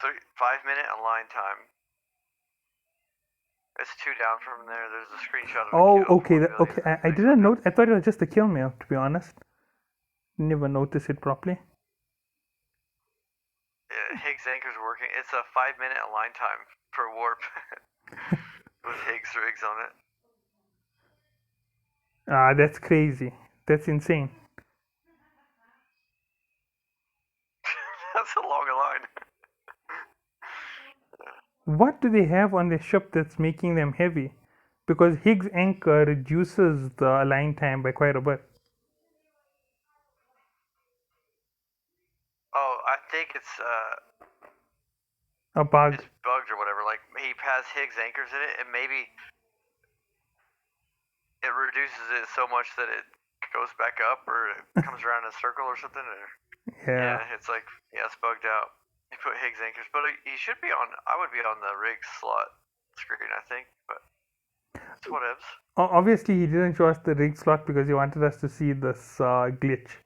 5-minute align time. It's 2 down from there. There's a screenshot of Oh, a kill. okay, okay. I didn't note. I thought it was just a kill mail, to be honest. Never noticed it properly. Yeah, Higgs anchor's working. It's a 5-minute align time per warp with Higgs rigs on it. Ah, that's crazy. That's insane. That's a long line. What do they have on their ship that's making them heavy? Because Higgs anchor reduces the align time by quite a bit. Oh, I think it's a bug. It's bugged or whatever. Like he has Higgs anchors in it, and maybe it reduces it so much that it goes back up, or it comes around in a circle or something. Or yeah, it's like it's bugged out. He put Higgs anchors, but he should be on. I would be on the rig slot screen, I think, but it's whatevs. Obviously, he didn't show us the rig slot because he wanted us to see this glitch.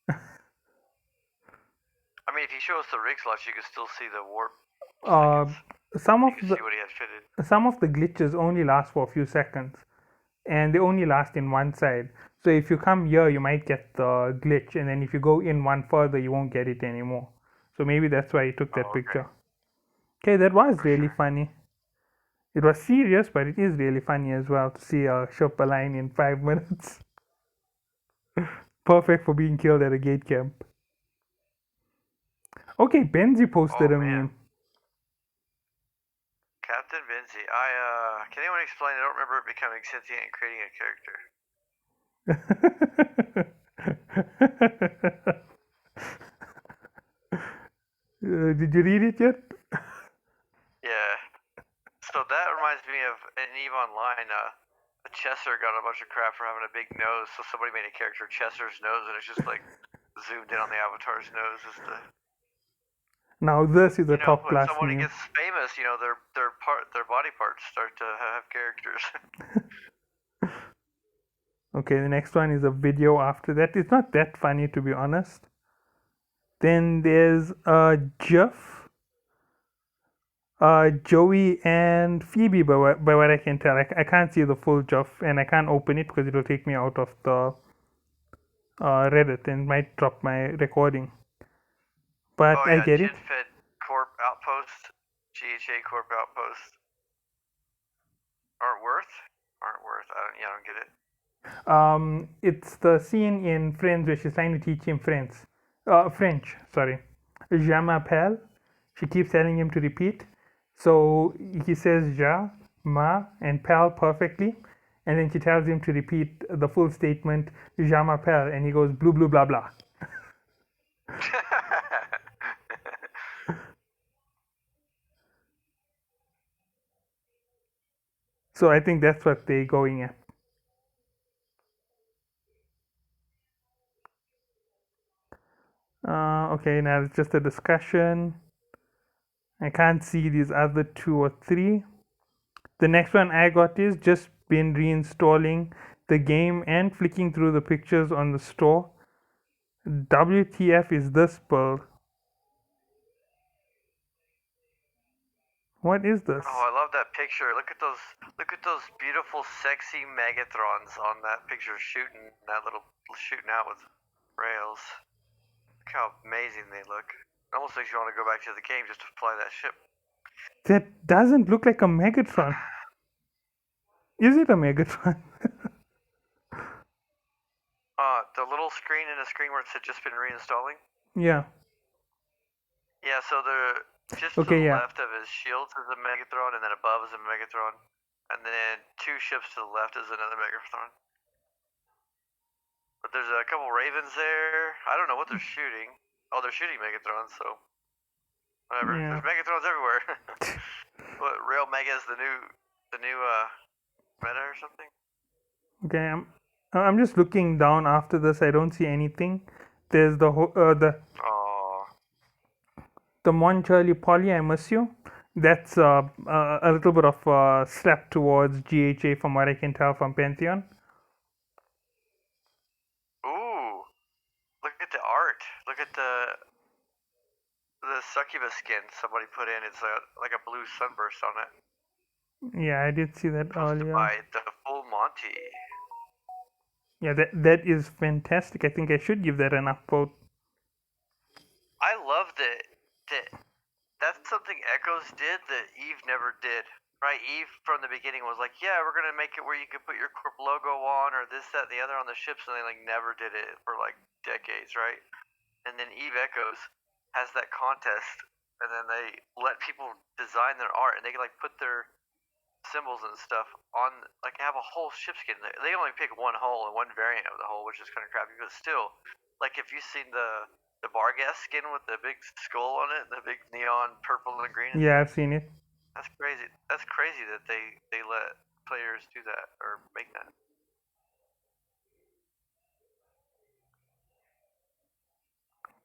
I mean, if you show us the rig slots, you can still see the warp. Some of see what he had fitted. Some of the glitches only last for a few seconds, and they only last in one side. So if you come here, you might get the glitch, and then if you go in one further, you won't get it anymore. So maybe that's why he took that picture. Okay, that was really funny. It was serious, but it is really funny as well to see a ship align in 5 minutes. Perfect for being killed at a gate camp. Okay, Benzi posted a meme. Captain Benzi. Can anyone explain? I don't remember it becoming sentient and creating a character. Did you read it yet? Yeah. So that reminds me of in EVE Online, Chesser got a bunch of crap for having a big nose, so somebody made a character Chesser's nose, and it's just like zoomed in on the avatar's nose. Now this is a top class when somebody meme. gets famous, their body parts start to have characters. Okay, the next one is a video after that. It's not that funny, to be honest. Then there's a GIF. Joey and Phoebe, by what I can tell. I can't see the full GIF, and I can't open it because it will take me out of the Reddit and might drop my recording. but Oh I yeah, get it. GenFed Corp Outpost, GHA Corp Outpost. Aren't worth? I don't get it. It's the scene in Friends where she's trying to teach him French. Sorry, Je m'appelle. She keeps telling him to repeat. So he says ja, ma, and pal perfectly, and then she tells him to repeat the full statement Je m'appelle, and he goes blue blue blah blah. So I think that's what they're going at. Okay, now it's just a discussion. I can't see these other two or three. The next one I got is just been reinstalling the game and flicking through the pictures on the store. WTF is this build? What is this? Oh, I love that picture. Look at those beautiful, sexy Megatrons on that picture shooting out with rails. Look how amazing they look. It almost makes you want to go back to the game just to fly that ship. That doesn't look like a Megatron. Is it a Megatron? The little screen in the screen where it said just been reinstalling. Yeah. Yeah, so just Okay, to the yeah. left of his shields is a Megatron, and then above is a Megatron, and then two ships to the left is another Megatron. But there's a couple Ravens there. I don't know what they're shooting. Oh, they're shooting Megatrons, so whatever. Yeah. There's Megatrons everywhere. What, Rail Mega is the new meta or something? Okay, I'm just looking down after this. I don't see anything. There's the Oh. Mon Charlie Polly, I miss you. That's a little bit of a step towards GHA from what I can tell from Pantheon. Ooh. Look at the art. Look at the succubus skin somebody put in. It's like a blue sunburst on it. Yeah, I did see that Posted earlier. by the Full Monty. Yeah, that is fantastic. I think I should give that an upvote. I love that that's something Echoes did that Eve never did. Right? Eve from the beginning was like, yeah, we're gonna make it where you can put your corp logo on or this, that, and the other on the ships, and they like never did it for like decades, right? And then Eve Echoes has that contest, and then they let people design their art, and they can like put their symbols and stuff on, like have a whole ship skin. They only pick one hull and one variant of the hull, which is kind of crappy, but still, like if you've seen the Bargas skin with the big skull on it, the big neon purple and green. Yeah, I've seen it. That's crazy. That's crazy that they let players do that or make that.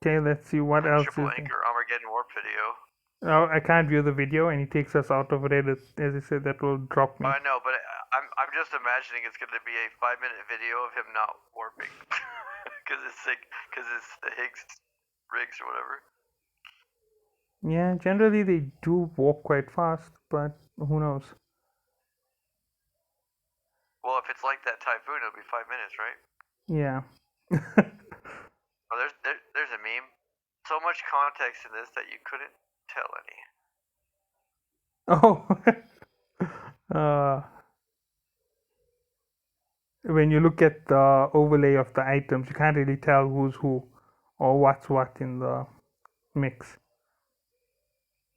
Okay, let's see what else Triple is there. Anchor Armageddon Warp video. Oh, I can't view the video, and it takes us out of Reddit. As I said, that will drop me. I know, but I'm just imagining it's going to be a 5-minute video of him not warping, because it's the Higgs rigs or whatever. Yeah, generally they do warp quite fast, but who knows? Well, if it's like that Typhoon, it'll be 5 minutes, right? Yeah. Oh, there's a meme. So much context in this that you couldn't tell Oh. When you look at the overlay of the items, you can't really tell who's who or what's what in the mix.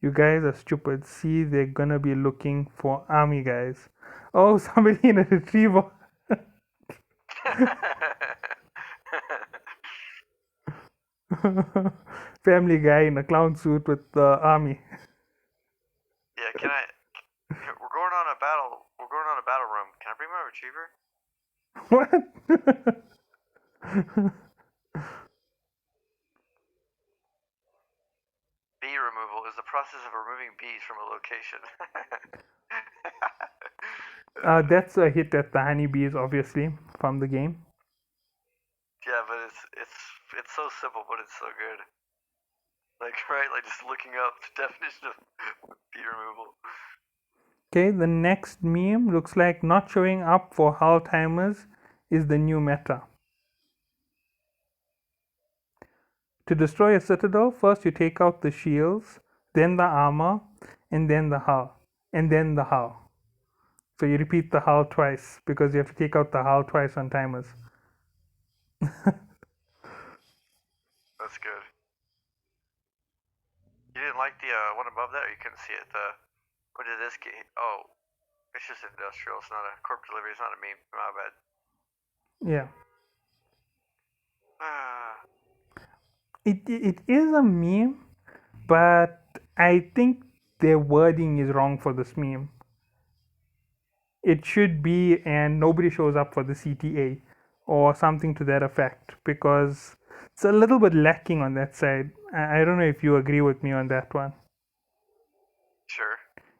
You guys are stupid. See, they're gonna be looking for army guys. Oh, somebody in a retriever. Family Guy in a clown suit with the army. Yeah, we're going on a battle room. Can I bring my retriever? What? Bee removal is the process of removing bees from a location. That's a hit at the honeybees, obviously, from the game. Yeah, but it's so simple, but it's so good. Like, right, like just looking up the definition of bee removal. Okay, the next meme looks like not showing up for hull timers is the new meta. To destroy a citadel, first you take out the shields, then the armor, and then the hull, and then the hull. So you repeat the hull twice because you have to take out the hull twice on timers. That's good. You didn't like the one above that, or you couldn't see it? What did this get? Oh, it's just industrial. It's not a corp delivery. It's not a meme. My bad. Yeah. Ah. It is a meme, but I think their wording is wrong for this meme. It should be, and nobody shows up for the CTA or something to that effect, because it's a little bit lacking on that side. I don't know if you agree with me on that one. Sure.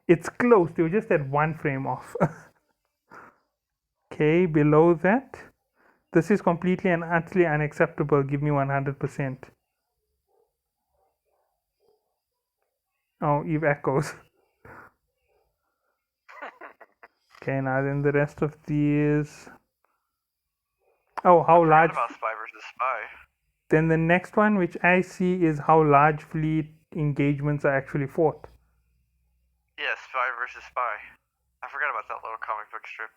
It's close. They were just at one frame off. Okay, below that, this is completely and utterly unacceptable. Give me 100%. Oh, Eve echoes. Okay, now then the rest of these. Oh, how large? About Spy versus Spy. Then the next one, which I see, is how large fleet engagements are actually fought. Yeah, Spy versus Spy. I forgot about that little comic book strip.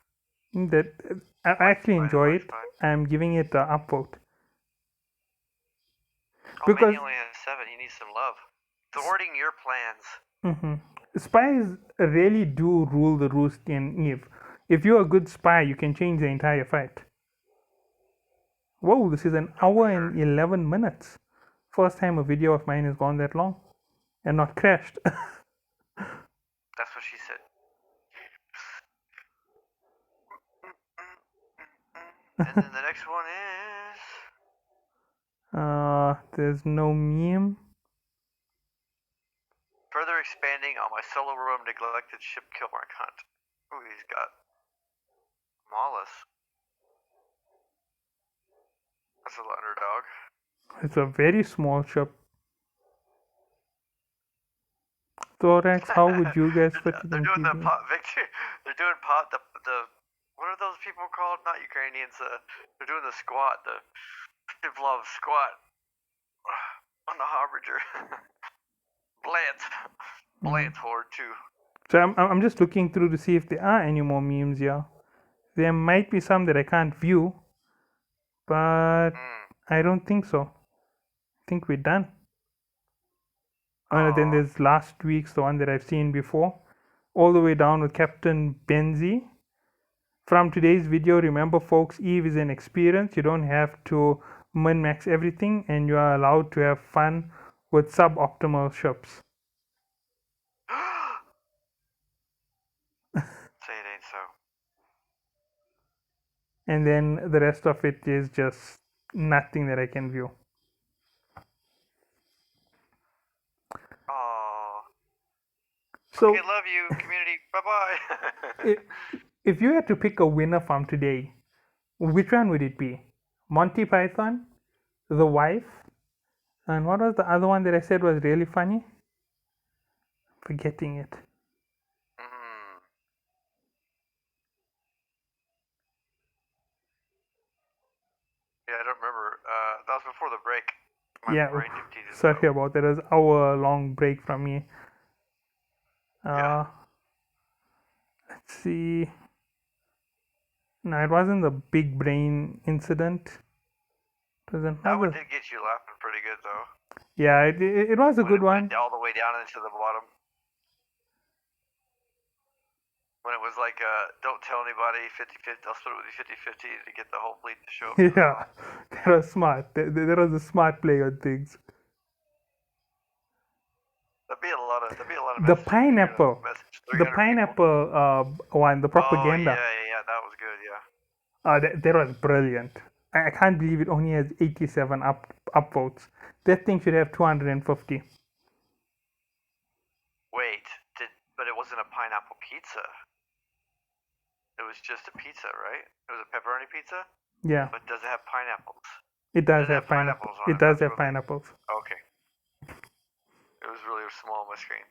That I actually enjoy it. I'm giving it an upvote. Oh, because man, he only has 7. He needs some love. Thwarting your plans. Spies really do rule the roost in Eve. If you're a good spy, you can change the entire fight. Whoa, this is an hour and 11 minutes. First time a video of mine has gone that long and not crashed. That's what she said. And then the next one is... there's no meme. Further expanding on my solo room neglected ship kill mark hunt. Ooh, he's got Mollis. That's an underdog. It's a very small ship. Thorax, how would you guys fit it in? They're doing the pot victory. They're doing pot the what are those people called? Not Ukrainians. They're doing the squat. The Pivlov squat on the Harbinger. Blant horde too. So I'm just looking through to see if there are any more memes here. There might be some that I can't view, but I don't think so. I think we're done. Then there's last week's, the one that I've seen before, all the way down with Captain Benzi. From today's video, remember folks, Eve is an experience. You don't have to min-max everything, and you are allowed to have fun with suboptimal ships. Say it ain't so. And then the rest of it is just nothing that I can view. Aww. So, okay, love you, community. Bye-bye. If you had to pick a winner from today, which one would it be? Monty Python, The Wife, and what was the other one that I said was really funny? Forgetting it. Yeah, I don't remember. That was before the break. Sorry about that. It was an hour-long break from me. Yeah. Let's see. No, it wasn't the big brain incident. It was another. That one did get you laughing pretty good, though. Yeah, it was a good one. All the way down into the bottom. When it was like, don't tell anybody, 50-50, I'll split it with you 50-50 to get the whole fleet to show up. Yeah, that was smart. That was a smart play on things. There'd be a lot of the pineapple. The pineapple one, the propaganda. Oh, yeah, that was good, yeah. That was brilliant. I can't believe it only has 87 upvotes. That thing should have 250. Wait, but it wasn't a pineapple pizza. It was just a pizza, right? It was a pepperoni pizza? Yeah. But does it have pineapples? It does have pineapples. It does have pineapples. Okay. It was really small on my screen.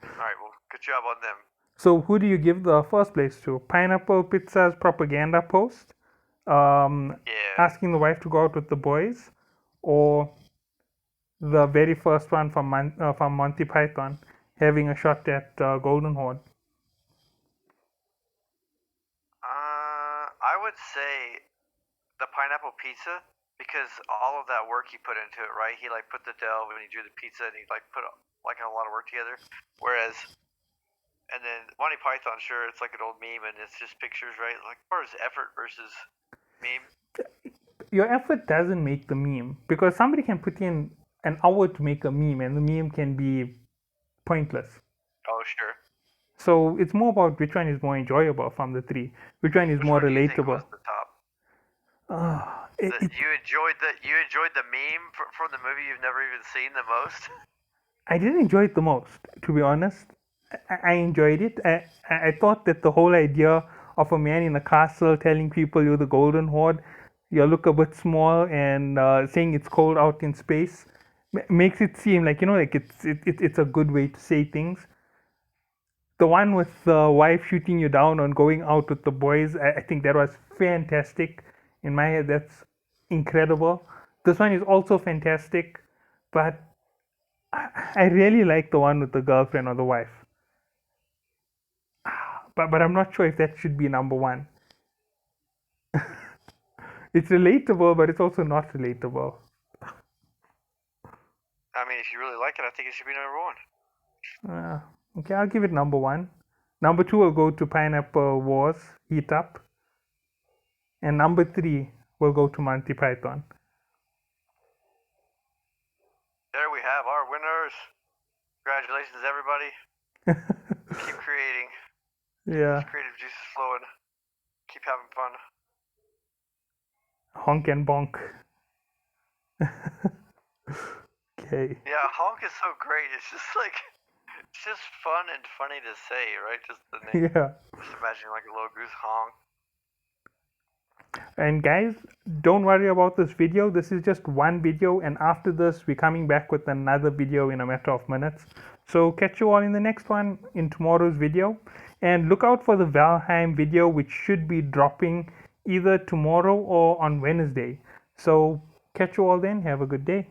Alright, well, good job on them. So who do you give the first place to? Pineapple Pizza's propaganda post? Asking the wife to go out with the boys? or the very first one from Monty Python, having a shot at Golden Horde? I would say the pineapple pizza, because all of that work he put into it, right? He like put the dough when he drew the pizza, and he like put like a lot of work together. Whereas, and then Monty Python, sure, it's like an old meme, and it's just pictures, right? Like, as far as effort versus meme. Your effort doesn't make the meme, because somebody can put in an hour to make a meme, and the meme can be pointless. Oh, sure. So it's more about which one is more enjoyable from the three, which one is Which more one do you think relatable. was the top? It, You enjoyed the meme from the movie you've never even seen the most. I didn't enjoy it the most, to be honest. I enjoyed it. I thought that the whole idea of a man in a castle telling people you're the Golden Horde, you look a bit small, and saying it's cold out in space makes it seem like, like it's a good way to say things. The one with the wife shooting you down on going out with the boys, I think that was fantastic. In my head, that's incredible. This one is also fantastic, but I really like the one with the girlfriend or the wife. But I'm not sure if that should be number one. It's relatable, but it's also not relatable. I mean, if you really like it, I think it should be number one. Okay, I'll give it number one. Number two will go to Pineapple Wars, Heat Up. And number three will go to Monty Python. There we have our winners. Congratulations, everybody. Keep creating. Yeah. Keep creative juices flowing. Keep having fun. Honk and bonk. Okay. Yeah, honk is so great. It's just like, it's just fun and funny to say, right? Just the name. Yeah. Just imagine like a little goose honk. And guys, don't worry about this video. This is just one video, and after this, we're coming back with another video in a matter of minutes. So catch you all in the next one in tomorrow's video. And look out for the Valheim video, which should be dropping either tomorrow or on Wednesday. So catch you all then. Have a good day.